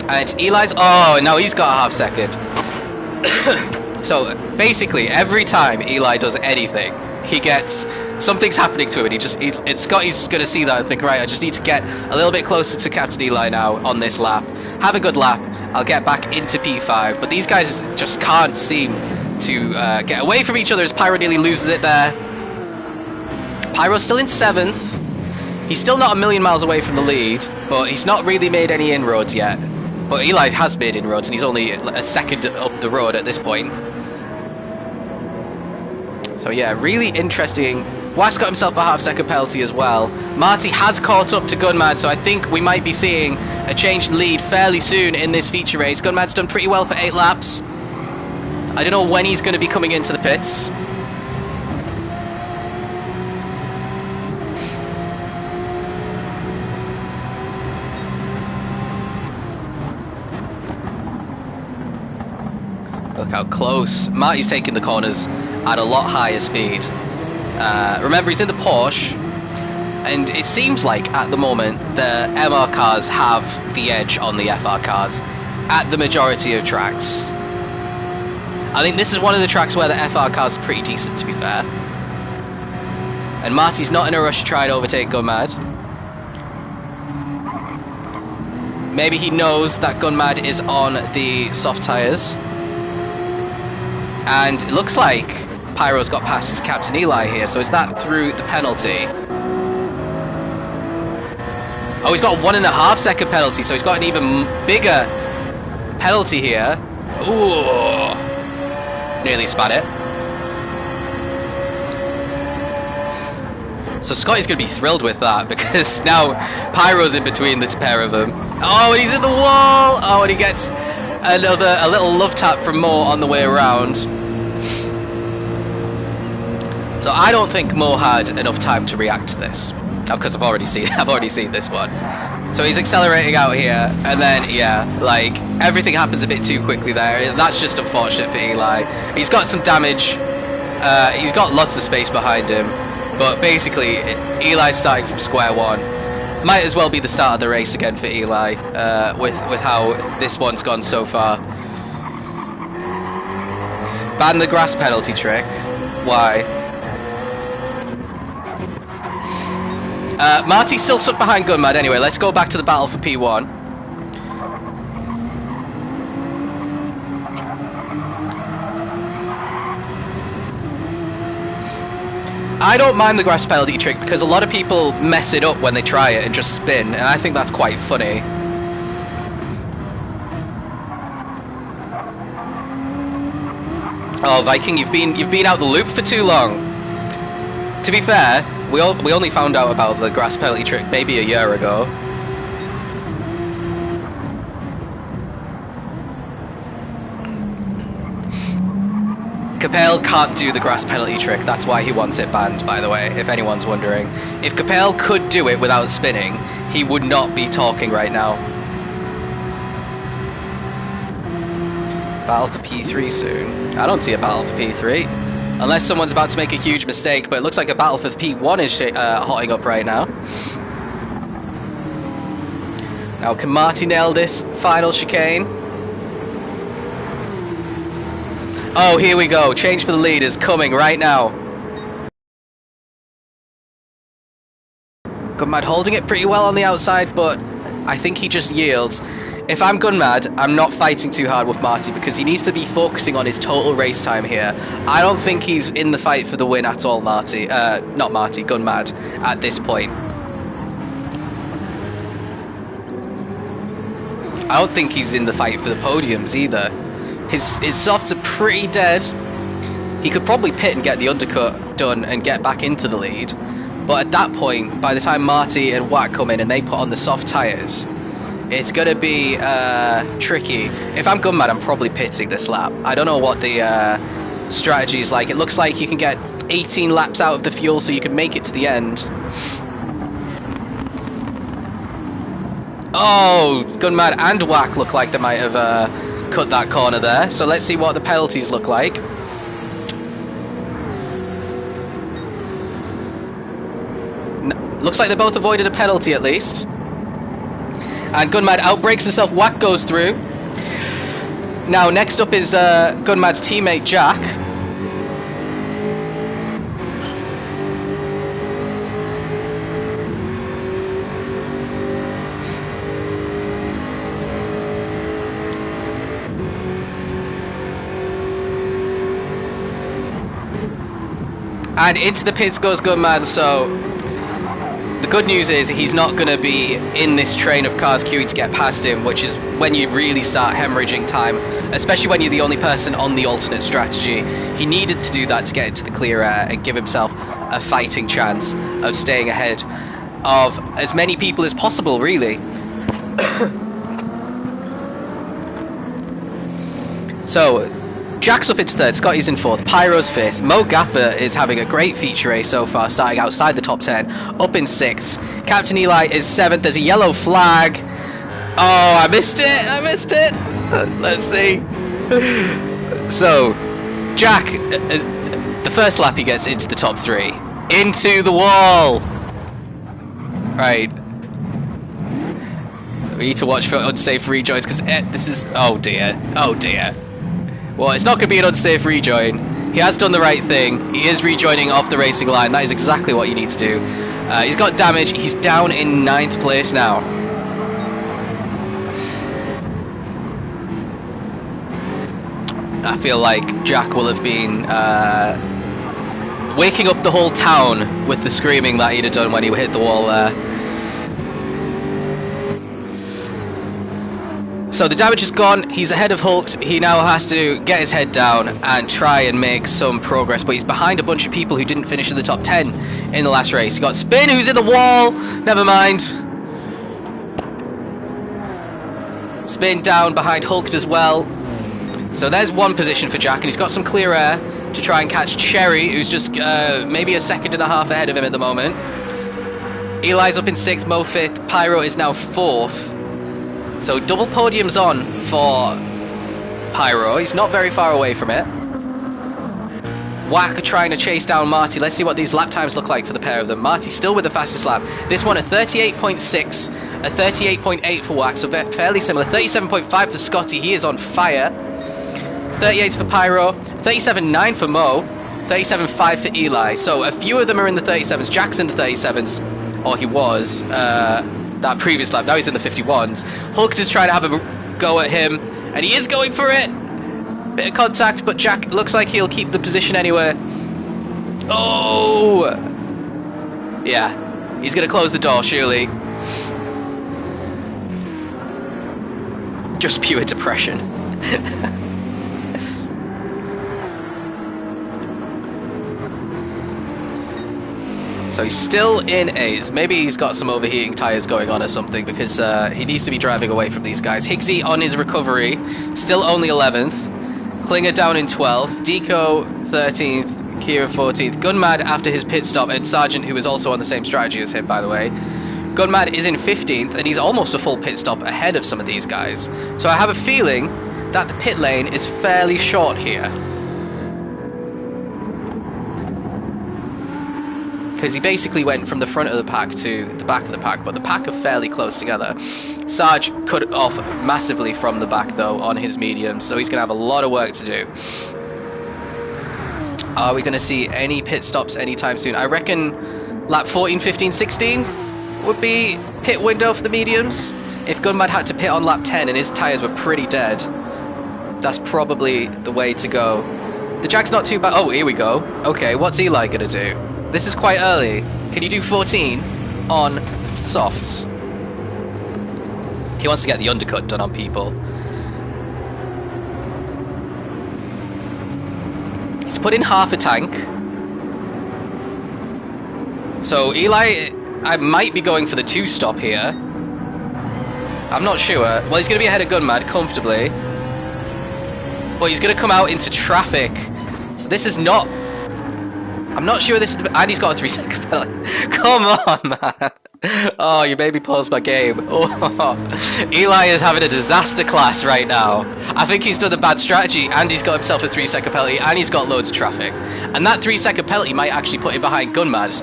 And Eli's... Oh, now he's got a half second. So basically, every time Eli does anything, he gets... Something's happening to him, and Scotty's going to see that and think, right, I just need to get a little bit closer to Captain Eli now on this lap. Have a good lap. I'll get back into P5, but these guys just can't seem to get away from each other as Pyro nearly loses it there. Pyro's still in 7th. He's still not a million miles away from the lead, but he's not really made any inroads yet. But Eli has made inroads, and he's only a second up the road at this point. So yeah, really interesting. Wax got himself a half-second penalty as well. Marty has caught up to Gunmad, so I think we might be seeing a change in lead fairly soon in this feature race. Gunmad's done pretty well for 8 laps. I don't know when he's going to be coming into the pits. how close. Marty's taking the corners at a lot higher speed. Remember, he's in the Porsche, and it seems like at the moment the MR cars have the edge on the FR cars at the majority of tracks. I think this is one of the tracks where the FR cars are pretty decent, to be fair. And Marty's not in a rush to try and overtake Gunmad. Maybe he knows that Gunmad is on the soft tyres. And it looks like Pyro's got past his Captain Eli here, so is that through the penalty? Oh, he's got a 1.5 second penalty, so he's got an even bigger penalty here. Ooh, nearly spat it. So Scotty's going to be thrilled with that, because now Pyro's in between the pair of them. Oh, and he's in the wall! Oh, and he gets a little love tap from Mo on the way around. So I don't think Mo had enough time to react to this. Because I've already seen this one. So he's accelerating out here, and then yeah, like everything happens a bit too quickly there. That's just unfortunate for Eli. He's got some damage. He's got lots of space behind him, but basically Eli's starting from square one. Might as well be the start of the race again for Eli, with how this one's gone so far. Ban the grass penalty trick. Why? Marty's still stuck behind Gunmad anyway. Let's go back to the battle for P1. I don't mind the grass penalty trick because a lot of people mess it up when they try it and just spin, and I think that's quite funny. Oh, Viking, you've been out the loop for too long. To be fair, we only found out about the grass penalty trick maybe a year ago. Capel can't do the grass penalty trick, that's why he wants it banned, by the way, if anyone's wondering. If Capel could do it without spinning, he would not be talking right now. Battle for P3 soon. I don't see a battle for P3. Unless someone's about to make a huge mistake, but it looks like a battle for P1 is hotting up right now. Now, can Marty nail this final chicane? Oh, here we go. Change for the lead is coming right now. Gunmad holding it pretty well on the outside, but I think he just yields. If I'm Gunmad, I'm not fighting too hard with Marty because he needs to be focusing on his total race time here. I don't think he's in the fight for the win at all, Marty. Not Marty, Gunmad, at this point. I don't think he's in the fight for the podiums either. His softs are pretty dead. He could probably pit and get the undercut done and get back into the lead. But at that point, by the time Marty and Watt come in and they put on the soft tyres, it's going to be tricky. If I'm Gunmad, I'm probably pitting this lap. I don't know what the strategy is like. It looks like you can get 18 laps out of the fuel so you can make it to the end. Oh, Gunmad and Wack look like they might have cut that corner there. So let's see what the penalties look like. Looks like they both avoided a penalty at least. And Gunmad outbrakes himself, Wack goes through. Now next up is Gunmad's teammate Jack. And into the pits goes Gunmad, so the good news is he's not going to be in this train of cars queuing to get past him, which is when you really start hemorrhaging time, especially when you're the only person on the alternate strategy. He needed to do that to get into the clear air and give himself a fighting chance of staying ahead of as many people as possible, really. So Jack's up into third, Scotty's in fourth, Pyro's fifth, Mo Gaffer is having a great feature race so far, starting outside the top 10, up in sixth, Captain Eli is seventh, there's a yellow flag. Oh, I missed it! Let's see. So, Jack, the first lap he gets into the top 3. Into the wall! Right. We need to watch for unsafe rejoins, because this is... Oh dear. Oh dear. Well, it's not going to be an unsafe rejoin. He has done the right thing. He is rejoining off the racing line. That is exactly what you need to do. He's got damage. He's down in 9th place now. I feel like Jack will have been waking up the whole town with the screaming that he'd have done when he hit the wall there. So the damage is gone, he's ahead of Hulk, he now has to get his head down and try and make some progress, but he's behind a bunch of people who didn't finish in the top 10 in the last race. You got Spin, who's in the wall, never mind. Spin down behind Hulk as well. So there's one position for Jack, and he's got some clear air to try and catch Cherry, who's just maybe a second and a half ahead of him at the moment. Eli's up in 6th, Mo 5th, Pyro is now 4th. So double podiums on for Pyro. He's not very far away from it. Wack trying to chase down Marty. Let's see what these lap times look like for the pair of them. Marty still with the fastest lap. This one a 38.6, a 38.8 for Wack, so fairly similar. 37.5 for Scotty. He is on fire. 38 for Pyro. 37.9 for Mo. 37.5 for Eli. So a few of them are in the 37s. Jack's in the 37s, or he was. That previous lap, now he's in the 51s. Hulk is trying to have a go at him, and he is going for it. Bit of contact, but Jack looks like he'll keep the position anyway. Oh! Yeah, he's going to close the door, surely. Just pure depression. So he's still in 8th. Maybe he's got some overheating tyres going on or something, because he needs to be driving away from these guys. Higgsy on his recovery, still only 11th. Klinger down in 12th. Deco 13th. Kira 14th. Gunmad after his pit stop, and Sargent, who is also on the same strategy as him, by the way. Gunmad is in 15th, and he's almost a full pit stop ahead of some of these guys. So I have a feeling that the pit lane is fairly short here. Because he basically went from the front of the pack to the back of the pack, but the pack are fairly close together. Sarge cut off massively from the back, though, on his medium, so he's going to have a lot of work to do. Are we going to see any pit stops anytime soon? I reckon lap 14, 15, 16 would be pit window for the mediums. If Gunmad had to pit on lap 10 and his tyres were pretty dead, that's probably the way to go. The Jag's not too bad. Oh, here we go. Okay, what's Eli going to do? This is quite early. Can you do 14 on softs? He wants to get the undercut done on people. He's put in half a tank. So Eli, I might be going for the 2-stop here. I'm not sure. Well, he's going to be ahead of Gunmad comfortably. But he's going to come out into traffic. So this is not... I'm not sure this is the... And he's got a 3-second penalty. Come on, man. Oh, you made me pause my game. Oh. Eli is having a disaster class right now. I think he's done a bad strategy, and he's got himself a 3-second penalty, and he's got loads of traffic. And that 3-second penalty might actually put him behind Gunmad.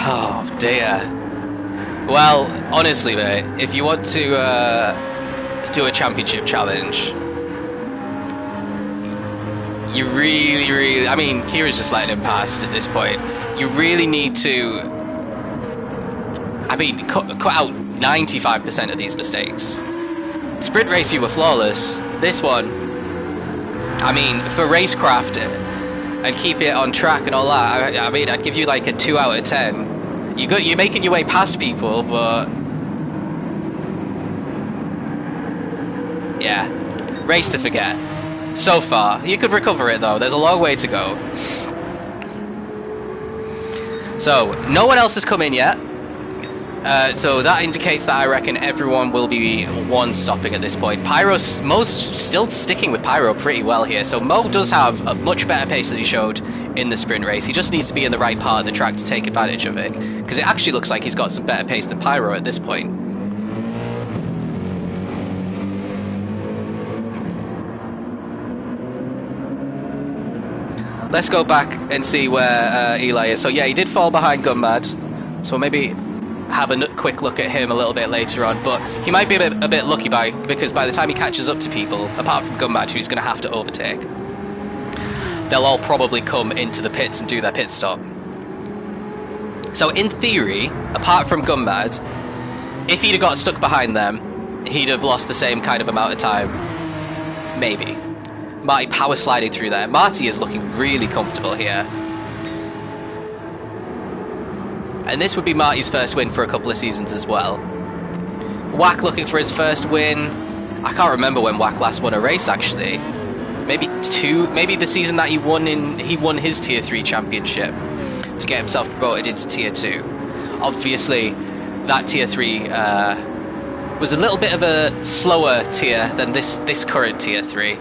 Oh, dear. Well, honestly, mate, if you want to do a championship challenge... You really, I mean, Kira's just letting him pass at this point. You really need to, I mean, cut out 95% of these mistakes. Sprint race, you were flawless. This one, I mean, for racecraft and keep it on track and all that, I mean, I'd give you like a 2 out of 10. You're making your way past people, but yeah, race to forget. So far. You could recover it though, there's a long way to go. So, no one else has come in yet. So that indicates that I reckon everyone will be one-stopping at this point. Mo's still sticking with Pyro pretty well here, so Mo does have a much better pace than he showed in the sprint race. He just needs to be in the right part of the track to take advantage of it, because it actually looks like he's got some better pace than Pyro at this point. let's go back and see where Eli is. So yeah, he did fall behind Gunmad. So maybe have a quick look at him a little bit later on. But he might be a bit lucky because by the time he catches up to people, apart from Gunmad, who's going to have to overtake, they'll all probably come into the pits and do their pit stop. So in theory, apart from Gunmad, if he'd have got stuck behind them, he'd have lost the same kind of amount of time. Maybe. Marty power sliding through there. Marty is looking really comfortable here. And this would be Marty's first win for a couple of seasons as well. Wack looking for his first win. I can't remember when Wack last won a race actually. Maybe the season that he won his Tier 3 championship to get himself promoted into Tier 2. Obviously, that Tier 3 was a little bit of a slower tier than this current Tier 3.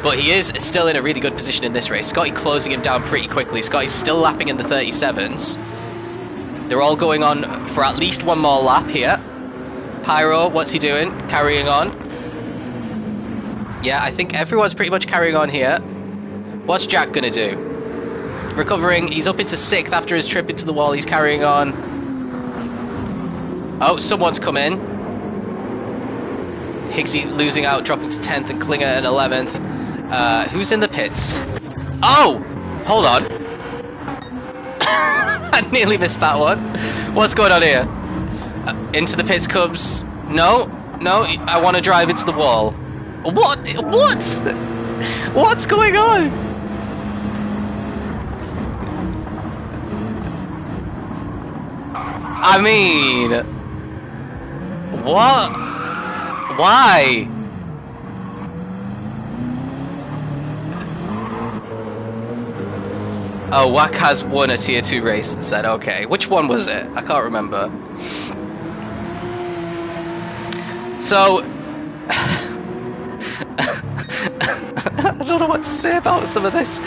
But he is still in a really good position in this race. Scotty closing him down pretty quickly. Scotty's still lapping in the 37s. They're all going on for at least one more lap here. Pyro, what's he doing? Carrying on. Yeah, I think everyone's pretty much carrying on here. What's Jack gonna do? Recovering, he's up into 6th after his trip into the wall. He's carrying on. Oh, someone's come in. Higgsy losing out, dropping to 10th, and Klinger at 11th. Who's in the pits? Oh! Hold on. I nearly missed that one. What's going on here? Into the pits comes... No, I want to drive into the wall. What? What's going on? I mean... What? Why? Oh, Wack has won a Tier 2 race instead, okay. Which one was it? I can't remember. So... I don't know what to say about some of this.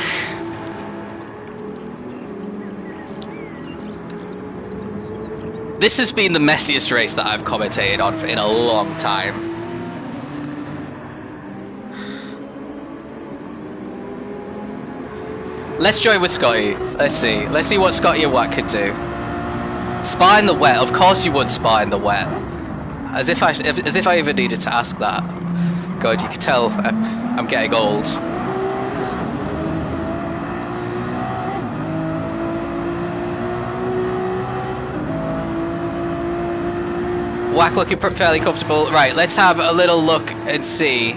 This has been the messiest race that I've commentated on in a long time. Let's join with Scotty. Let's see what Scotty and Watt could do. Spa in the wet. Of course you would spa in the wet. As if I even needed to ask that. God, you can tell I'm getting old. Wack looking fairly comfortable. Right, let's have a little look and see.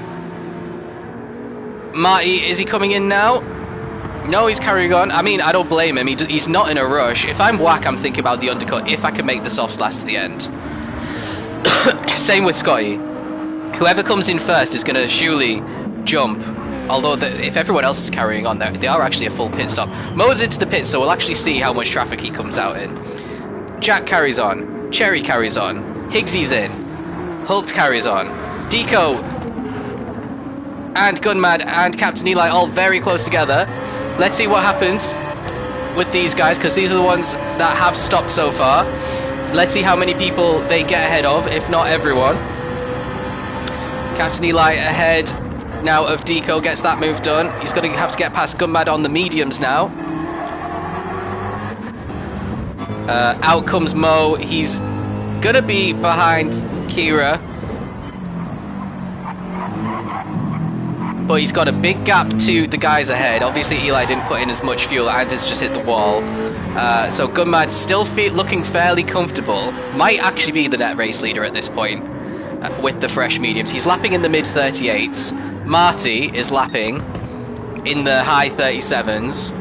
Marty, is he coming in now? No, he's carrying on. I mean, I don't blame him. He's not in a rush. If I'm Wack, I'm thinking about the undercut if I can make the softs last to the end. Same with Scotty. Whoever comes in first is going to surely jump. Although, if everyone else is carrying on, they are actually a full pit stop. Mo's into the pit, so we'll actually see how much traffic he comes out in. Jack carries on. Cherry carries on. Higgsy's in. Hult carries on. Deco and Gunmad and Captain Eli all very close together. Let's see what happens with these guys, because these are the ones that have stopped so far. Let's see how many people they get ahead of, if not everyone. Captain Eli ahead now of Deco, gets that move done. He's going to have to get past Gunmad on the mediums now. Out comes Mo. He's going to be behind Kira. But he's got a big gap to the guys ahead. Obviously, Eli didn't put in as much fuel and has just hit the wall. So Gunmad's still looking fairly comfortable. Might actually be the net race leader at this point with the fresh mediums. He's lapping in the mid-38s. Marty is lapping in the high 37s.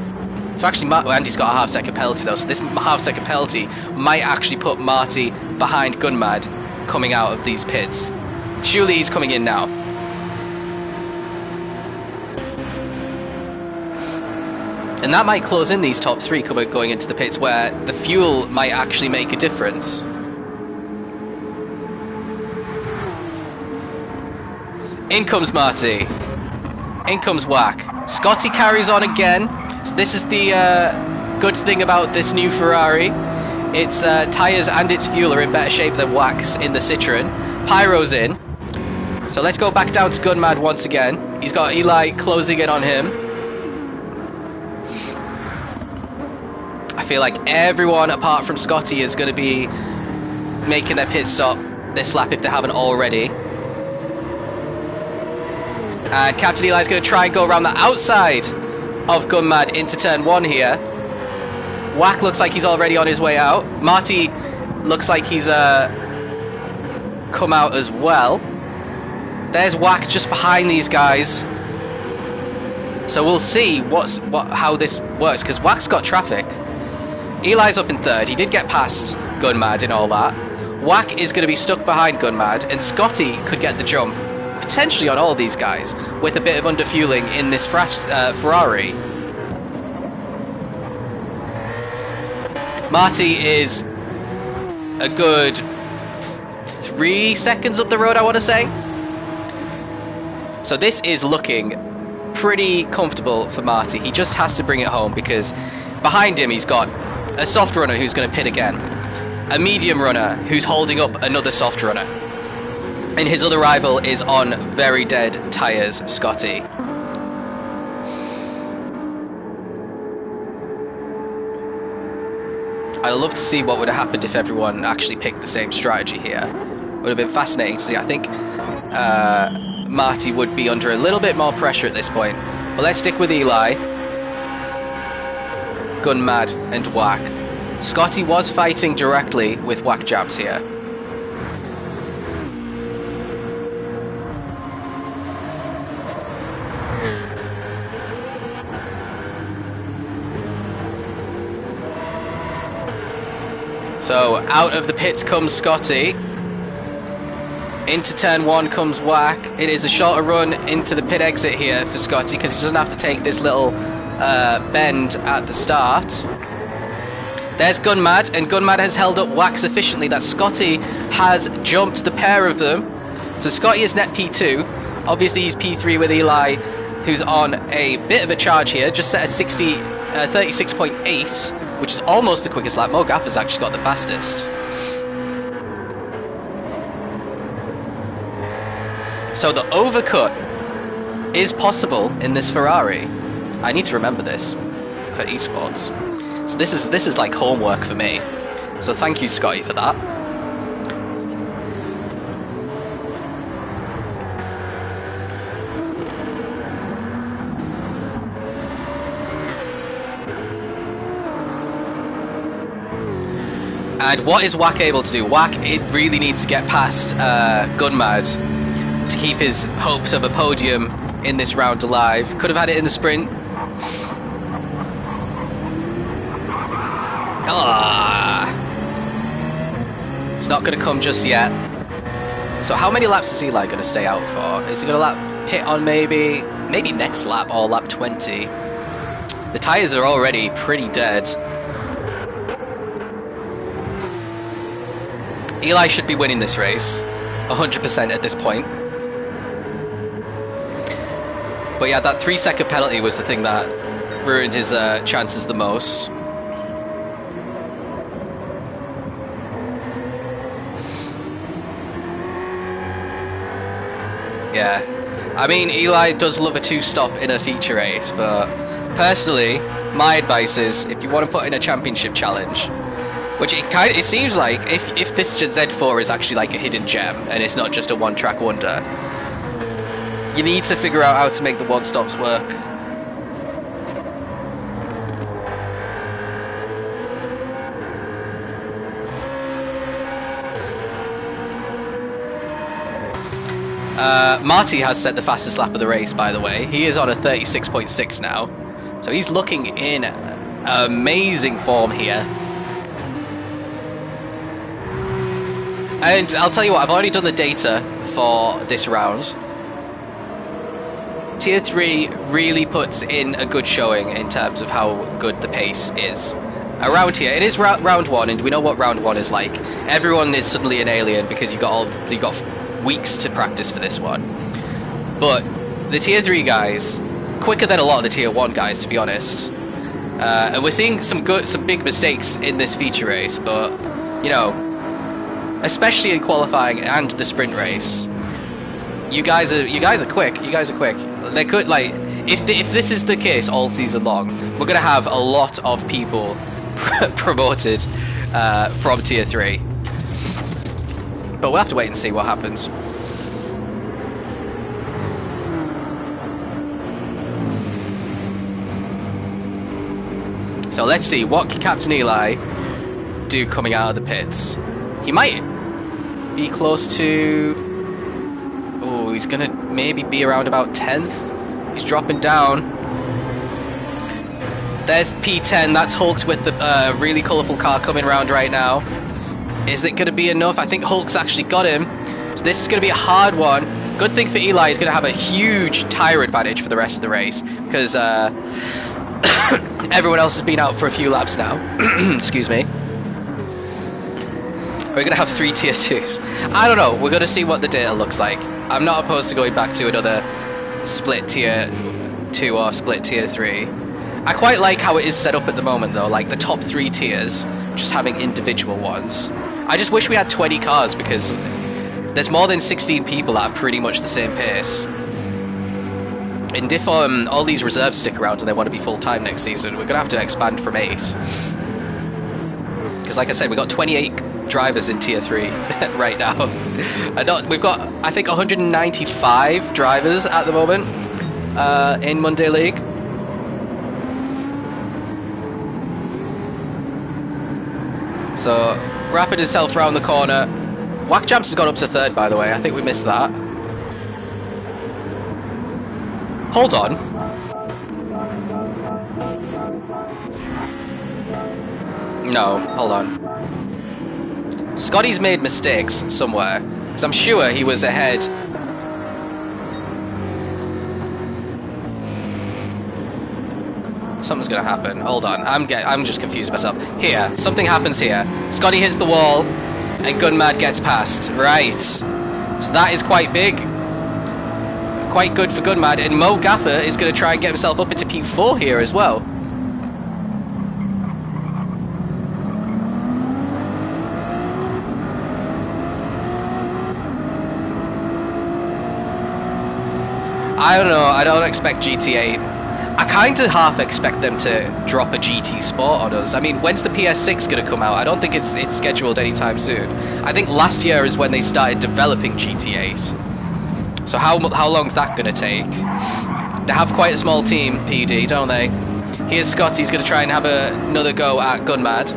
So actually, Andy's got a half-second penalty though. So this half-second penalty might actually put Marty behind Gunmad coming out of these pits. Surely he's coming in now. And that might close in these top three going into the pits where the fuel might actually make a difference. In comes Marty. In comes Wack. Scotty carries on again. So this is the good thing about this new Ferrari. Its tyres and its fuel are in better shape than Wack's in the Citroen. Pyro's in. So let's go back down to Gunmad once again. He's got Eli closing in on him. feel like everyone apart from Scotty is going to be making their pit stop this lap if they haven't already. And Captain Eli is going to try and go around the outside of Gunmad into turn 1 here. Wack looks like he's already on his way out. Marty looks like he's come out as well. There's Wack just behind these guys. So we'll see how this works, because Wack's got traffic. Eli's up in 3rd. He did get past Gunmad and all that. Wack is going to be stuck behind Gunmad, and Scotty could get the jump, potentially on all these guys, with a bit of underfueling in this Ferrari. Marty is a good 3 seconds up the road, I want to say. So this is looking pretty comfortable for Marty. He just has to bring it home, because behind him he's got a soft runner who's going to pit again, a medium runner who's holding up another soft runner, and his other rival is on very dead tyres, Scotty. I'd love to see what would have happened if everyone actually picked the same strategy here. It would have been fascinating to see. I think Marty would be under a little bit more pressure at this point. But let's stick with Eli, Gunmad and Wack. Scotty was fighting directly with Wack Jabs here. So out of the pits comes Scotty. Into turn 1 comes Wack. It is a shorter run into the pit exit here for Scotty, because he doesn't have to take this little bend at the start. There's Gunmad, and Gunmad has held up Wack sufficiently that Scotty has jumped the pair of them. So Scotty is net P2. Obviously he's P3 with Eli, who's on a bit of a charge here, just set at 36.8, which is almost the quickest lap. Mo Gaffer's actually got the fastest. So the overcut is possible in this Ferrari. I need to remember this for eSports. So this is like homework for me. So thank you, Scotty, for that. And what is Wack able to do? Wack, it really needs to get past Gunmad to keep his hopes of a podium in this round alive. Could have had it in the sprint. It's not going to come just yet. So how many laps is Eli going to stay out for? Is he going to lap pit on maybe next lap or lap 20? The tyres are already pretty dead. Eli should be winning this race 100% at this point. But yeah, that 3-second penalty was the thing that ruined his chances the most. Yeah, I mean, Eli does love a 2-stop in a feature race, but personally, my advice is, if you want to put in a championship challenge, which it seems like if this Z4 is actually like a hidden gem and it's not just a one-track wonder, you need to figure out how to make the one-stops work. Marty has set the fastest lap of the race, by the way. He is on a 36.6 now. So he's looking in amazing form here. And I'll tell you what, I've already done the data for this round. Tier 3 really puts in a good showing in terms of how good the pace is. Around here, it is round 1, and we know what round 1 is like. Everyone is suddenly an alien because you got weeks to practice for this one. But the tier 3 guys, quicker than a lot of the tier 1 guys, to be honest. And we're seeing some big mistakes in this feature race, but you know, especially in qualifying and the sprint race, you guys are quick. You guys are quick. They could, like, if this is the case all season long, we're gonna have a lot of people promoted from Tier 3. But we'll have to wait and see what happens. So let's see, what can Captain Eli do coming out of the pits? He might be close to... Oh, he's gonna maybe be around about 10th. He's dropping down. There's P10, that's Hulk's with the really colourful car coming around right now. Is it gonna be enough? I think Hulk's actually got him. So this is gonna be a hard one. Good thing for Eli, he's gonna have a huge tyre advantage for the rest of the race, because everyone else has been out for a few laps now. Excuse me. We're going to have 3 tier 2s. I don't know. We're going to see what the data looks like. I'm not opposed to going back to another split tier 2 or split tier 3. I quite like how it is set up at the moment, though. Like the top 3 tiers, just having individual ones. I just wish we had 20 cars, because there's more than 16 people that are pretty much the same pace. And if all these reserves stick around and they want to be full-time next season, we're going to have to expand from 8. Because like I said, we've got 28 drivers in Tier 3 right now. We've got, I think, 195 drivers at the moment in Monday League. So, wrapping himself around the corner. Whack Jamps has gone up to 3rd, by the way. I think we missed that. Hold on. No, hold on. Scotty's made mistakes somewhere, because I'm sure he was ahead. Something's gonna happen. Hold on, I'm just confused myself. Here, something happens here. Scotty hits the wall, and Gunmad gets past. Right. So that is quite big. Quite good for Gunmad, and Mo Gaffer is going to try and get himself up into P4 here as well. I don't know, I don't expect GT8. I kind of half expect them to drop a GT Sport on us. I mean, when's the PS6 going to come out? I don't think it's scheduled anytime soon. I think last year is when they started developing GT8. So how long's that going to take? They have quite a small team, PD, don't they? Here's Scott, he's going to try and have another go at Gunmad.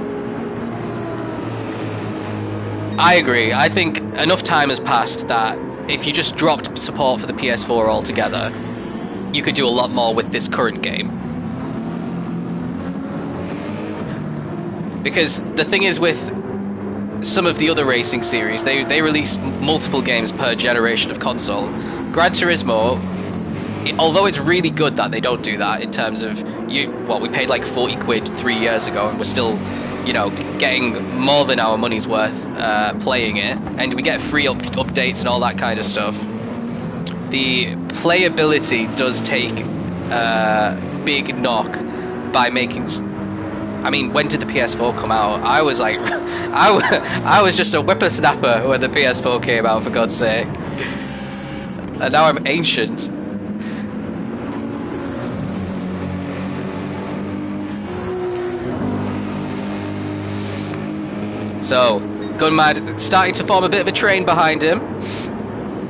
I agree. I think enough time has passed that if you just dropped support for the PS4 altogether, you could do a lot more with this current game. Because the thing is with some of the other racing series, they release multiple games per generation of console. Gran Turismo, although it's really good that they don't do that in terms of, we paid like 40 quid 3 years ago and we're still, you know, getting more than our money's worth playing it, and we get free updates and all that kind of stuff. The playability does take a big knock by making... I mean, when did the PS4 come out? I was like, I was just a whippersnapper when the PS4 came out, for God's sake. And now I'm ancient. So, Gunmad starting to form a bit of a train behind him.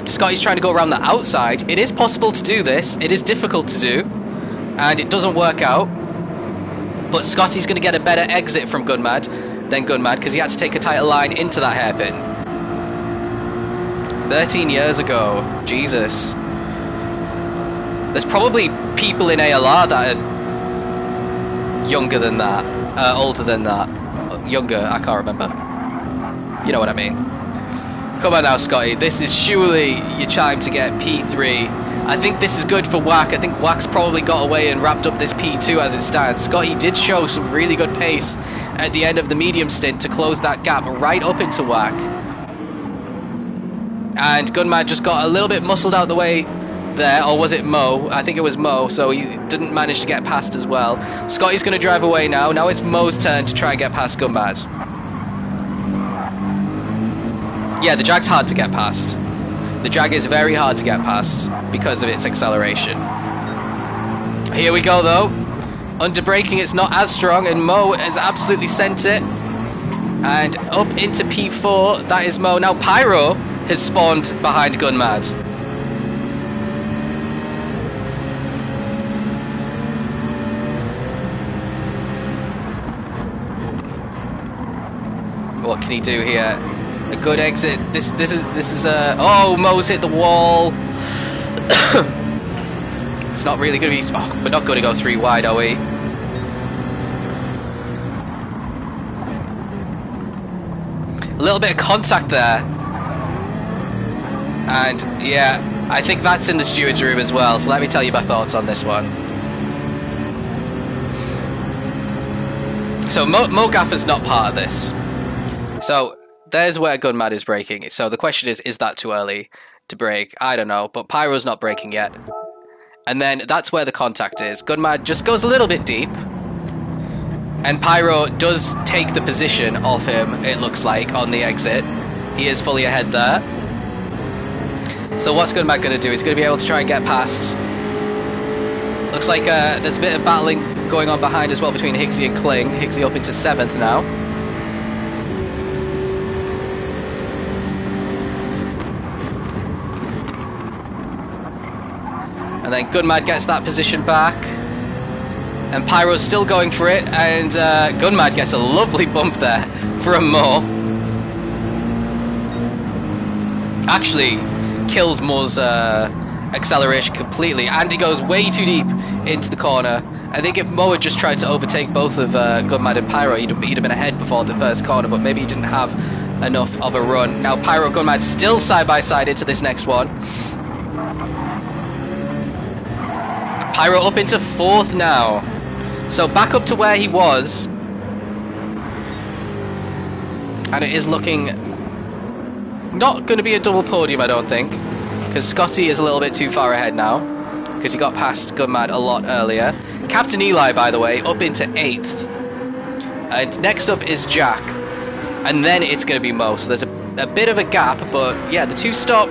Scotty's trying to go around the outside. It is possible to do this. It is difficult to do. And it doesn't work out. But Scotty's going to get a better exit from Gunmad than Gunmad, because he had to take a tighter line into that hairpin. 13 years ago. Jesus. There's probably people in ALR that are younger than that. Older than that. Younger, I can't remember. You know what I mean. Come on now, Scotty. This is surely your time to get P3. I think this is good for Wack. I think Wack's probably got away and wrapped up this P2 as it stands. Scotty did show some really good pace at the end of the medium stint to close that gap right up into Wack. And Gunmad just got a little bit muscled out the way there, or was it Mo? I think it was Mo, so he didn't manage to get past as well. Scotty's going to drive away now. Now it's Mo's turn to try and get past Gunmad. Yeah, the Jag's hard to get past. The Jag is very hard to get past because of its acceleration. Here we go though. Under braking, it's not as strong, and Mo has absolutely sent it. And up into P4, that is Mo. Now Pyro has spawned behind Gunmad. What can he do here? A good exit. This is oh, Mo's hit the wall. It's not really going to be. Oh, we're not going to go 3 wide, are we? A little bit of contact there, and yeah, I think that's in the steward's room as well. So let me tell you my thoughts on this one. So Mo Gaffer's not part of this. So there's where Gunmad is braking. So the question is that too early to brake? I don't know, but Pyro's not braking yet. And then that's where the contact is. Gunmad just goes a little bit deep. And Pyro does take the position of him, it looks like, on the exit. He is fully ahead there. So what's Gunmad going to do? He's going to be able to try and get past. Looks like there's a bit of battling going on behind as well between Higgsy and Kling. Higgsy up into 7th now. And then Gunmad gets that position back. And Pyro's still going for it, and Gunmad gets a lovely bump there from Mo. Actually, kills Mo's acceleration completely, and he goes way too deep into the corner. I think if Mo had just tried to overtake both of Gunmad and Pyro, he'd have been ahead before the first corner, but maybe he didn't have enough of a run. Now Pyro and Gunmad still side by side into this next one. Pyro up into 4th now. So back up to where he was. And it is looking not going to be a double podium, I don't think. Because Scotty is a little bit too far ahead now. Because he got past Gunmad a lot earlier. Captain Eli, by the way, up into 8th. And next up is Jack. And then it's going to be Mo. So there's a bit of a gap. But yeah, the 2-stop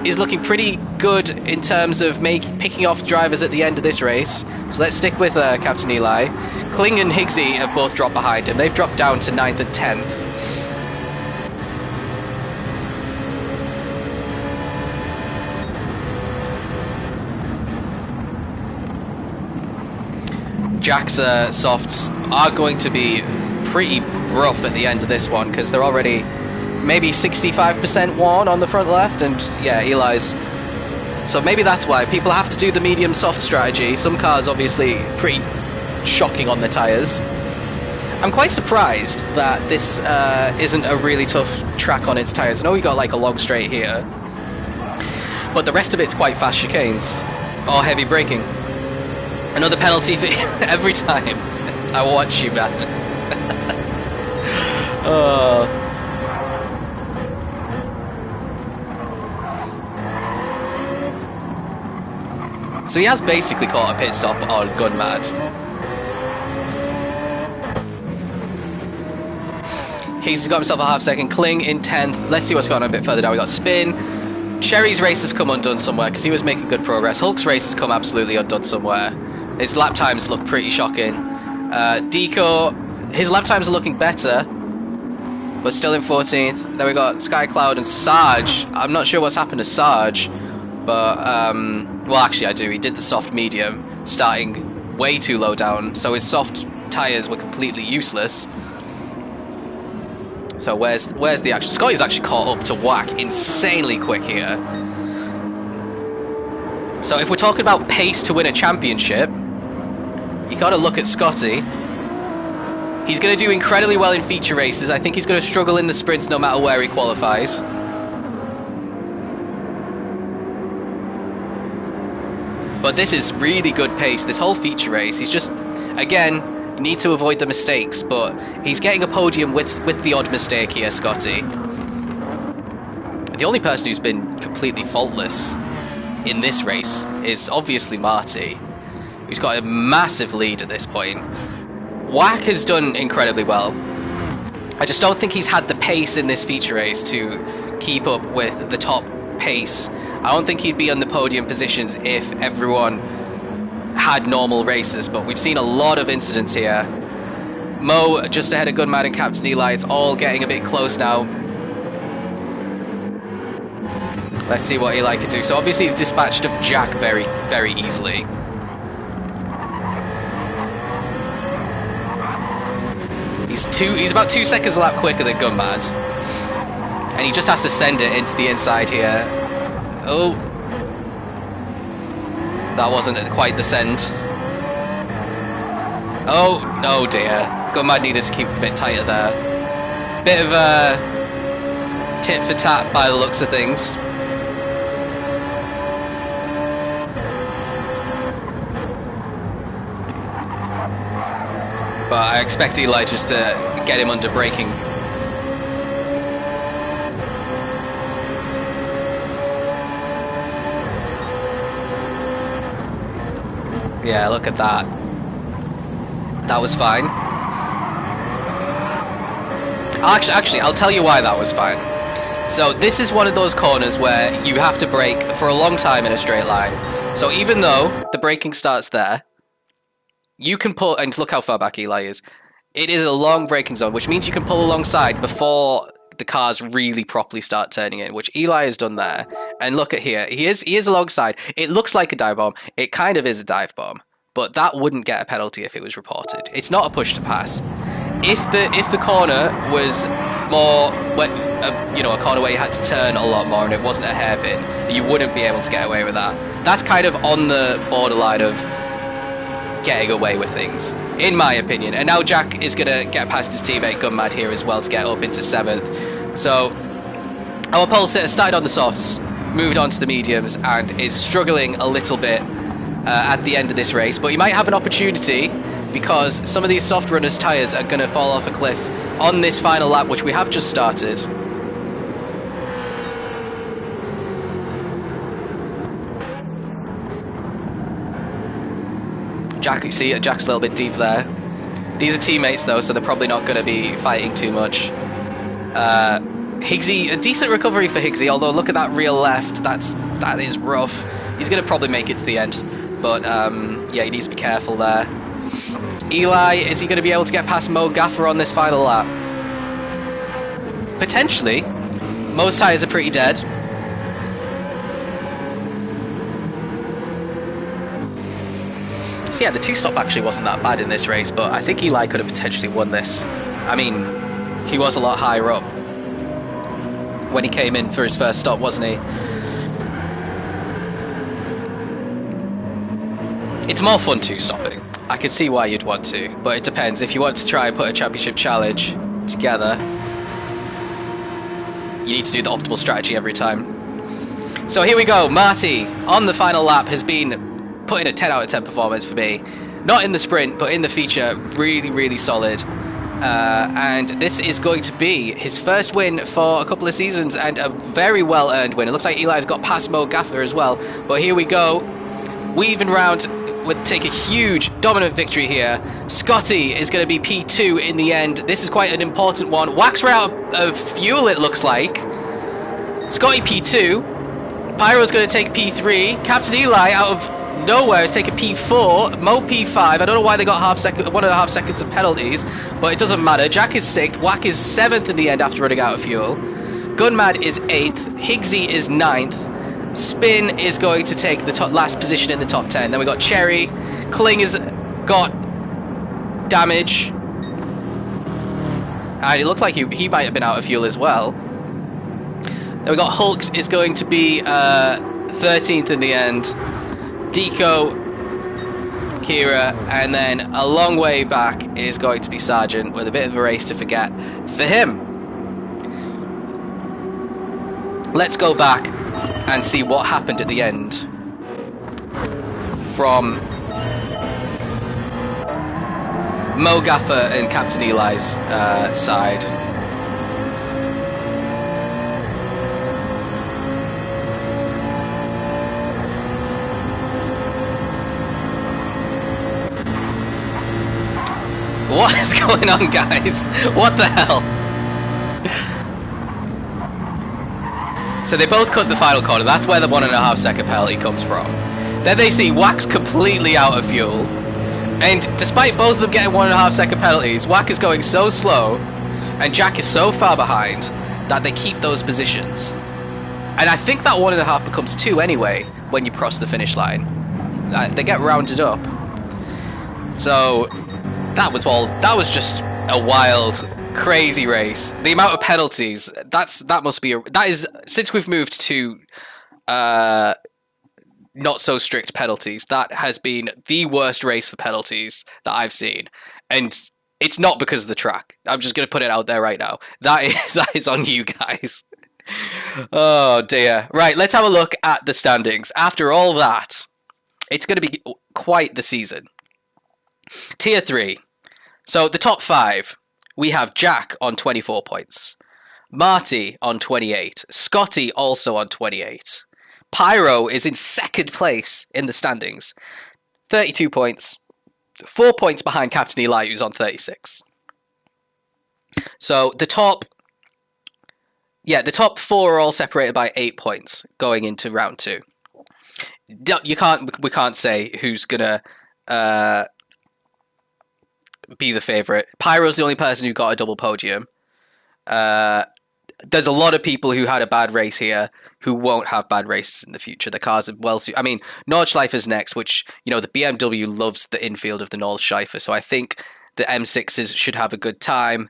is looking pretty good in terms of picking off drivers at the end of this race. So let's stick with Captain Eli. Kling and Higgsy have both dropped behind him. They've dropped down to 9th and 10th. Jack's softs are going to be pretty rough at the end of this one because they're already maybe 65% worn on the front left, and yeah, Eli's. So maybe that's why people have to do the medium soft strategy. Some cars obviously pretty shocking on the tyres. I'm quite surprised that this isn't a really tough track on its tyres. I know we got like a long straight here, but the rest of it's quite fast chicanes or heavy braking. Another penalty for every time I watch you, man. Oh. So he has basically caught a pit stop on Gunmad. He's got himself a half second. Kling in 10th. Let's see what's going on a bit further down. We got Spin. Sherry's race has come undone somewhere because he was making good progress. Hulk's race has come absolutely undone somewhere. His lap times look pretty shocking. Deco, his lap times are looking better, but still in 14th. Then we got Sky Cloud and Sarge. I'm not sure what's happened to Sarge, but well, actually I do. He did the soft medium, starting way too low down, so his soft tyres were completely useless. So where's the action? Scotty's actually caught up to Whack insanely quick here. So if we're talking about pace to win a championship, you got to look at Scotty. He's going to do incredibly well in feature races. I think he's going to struggle in the sprints no matter where he qualifies. But this is really good pace, this whole feature race. He's just, again, need to avoid the mistakes, but he's getting a podium with the odd mistake here, Scotty. The only person who's been completely faultless in this race is obviously Marty, who's got a massive lead at this point. Whack has done incredibly well. I just don't think he's had the pace in this feature race to keep up with the top pace. I don't think he'd be on the podium positions if everyone had normal races, but we've seen a lot of incidents here. Mo just ahead of Gunman and Captain Eli. It's all getting a bit close now. Let's see what Eli can do. So obviously he's dispatched of Jack very, very easily. He's about 2 seconds a lap quicker than Gunman. And he just has to send it into the inside here. Oh. That wasn't quite the send. Oh, no dear. Gunman needed to keep a bit tighter there. Bit of a tit for tat by the looks of things. But I expect Eli just to get him under braking. Yeah, look at that. That was fine. Actually, I'll tell you why that was fine. So this is one of those corners where you have to brake for a long time in a straight line. So even though the braking starts there, you can pull, and look how far back Eli is. It is a long braking zone, which means you can pull alongside before the cars really properly start turning in, which Eli has done there. And look at here, he is alongside. It looks like a dive bomb. It kind of is a dive bomb, but that wouldn't get a penalty if it was reported. It's not a push to pass. If the corner was more, you know, a corner where you had to turn a lot more and it wasn't a hairpin, you wouldn't be able to get away with that. That's kind of on the borderline of getting away with things, in my opinion. And now Jack is going to get past his teammate Gunmad here as well to get up into 7th. So our pole sitter started on the softs, moved on to the mediums, and is struggling a little bit at the end of this race. But he might have an opportunity because some of these soft runners' tyres are going to fall off a cliff on this final lap, which we have just started. Jack, you see, Jack's a little bit deep there. These are teammates though, so they're probably not going to be fighting too much. Higgsy, a decent recovery for Higgsy, although look at that real left, that is rough. He's going to probably make it to the end, but yeah, he needs to be careful there. Eli, is he going to be able to get past Mo Gaffer on this final lap? Potentially. Mo's tyres are pretty dead. So yeah, the 2-stop actually wasn't that bad in this race, but I think Eli could have potentially won this. I mean, he was a lot higher up when he came in for his first stop, wasn't he? It's more fun 2-stopping. I can see why you'd want to, but it depends. If you want to try and put a championship challenge together, you need to do the optimal strategy every time. So here we go. Marty, on the final lap, has been putting a 10 out of 10 performance for me. Not in the sprint, but in the feature. Really, really solid. And this is going to be his first win for a couple of seasons and a very well-earned win. It looks like Eli's got past Mo Gaffer as well. But here we go. Weaving round would take a huge dominant victory here. Scotty is going to be P2 in the end. This is quite an important one. Wax ran out of fuel, it looks like. Scotty P2. Pyro's going to take P3. Captain Eli out of nowhere is taking P4. Mo P5. I don't know why they got 1.5 seconds of penalties, but it doesn't matter. Jack is 6th. Wack is 7th in the end after running out of fuel. Gunmad is 8th. Higgsy is 9th. Spin is going to take the last position in the top 10. Then we got Cherry. Kling has got damage. And it looked like he might have been out of fuel as well. Then we got Hulk is going to be 13th in the end. Deco, Kira, and then a long way back is going to be Sargent with a bit of a race to forget for him. Let's go back and see what happened at the end from Mo Gaffer and Captain Eli's side. What is going on, guys? What the hell? So they both cut the final corner. That's where the 1.5 second penalty comes from. Then they see Wack's completely out of fuel. And despite both of them getting 1.5-second penalties, Wack is going so slow, and Jack is so far behind that they keep those positions. And I think that 1.5 becomes 2 anyway when you cross the finish line. They get rounded up. So that was just a wild, crazy race. The amount of penalties, that is since we've moved to not so strict penalties, that has been the worst race for penalties that I've seen. And it's not because of the track. I'm just going to put it out there right now. That is on you guys. Oh dear. Right, let's have a look at the standings. After all that, it's going to be quite the season. Tier 3. So the top 5, we have Jack on 24 points. Marty on 28. Scotty also on 28. Pyro is in second place in the standings. 32 points. 4 points behind Captain Eli, who's on 36. So the top 4 are all separated by 8 points going into round 2. We can't say who's gonna be the favorite. Pyro's the only person who got a double podium. There's a lot of people who had a bad race here who won't have bad races in the future. The cars are well suited. I mean, Nordschleifer's next, which, the BMW loves the infield of the Nordschleifer, so I think the M6s should have a good time.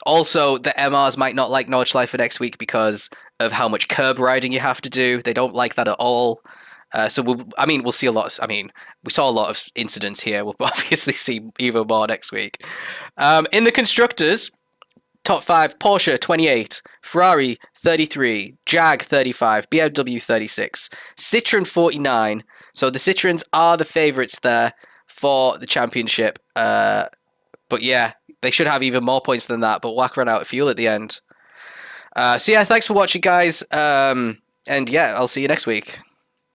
Also, the MRs might not like Nordschleifer next week because of how much curb riding you have to do. They don't like that at all. So we'll see a lot. We saw a lot of incidents here. We'll obviously see even more next week. In the constructors, top 5: Porsche 28, Ferrari 33, Jag 35, BMW 36, Citroen 49. So the Citroens are the favourites there for the championship. But yeah, they should have even more points than that. But Wack ran out of fuel at the end. So yeah, thanks for watching, guys. And yeah, I'll see you next week.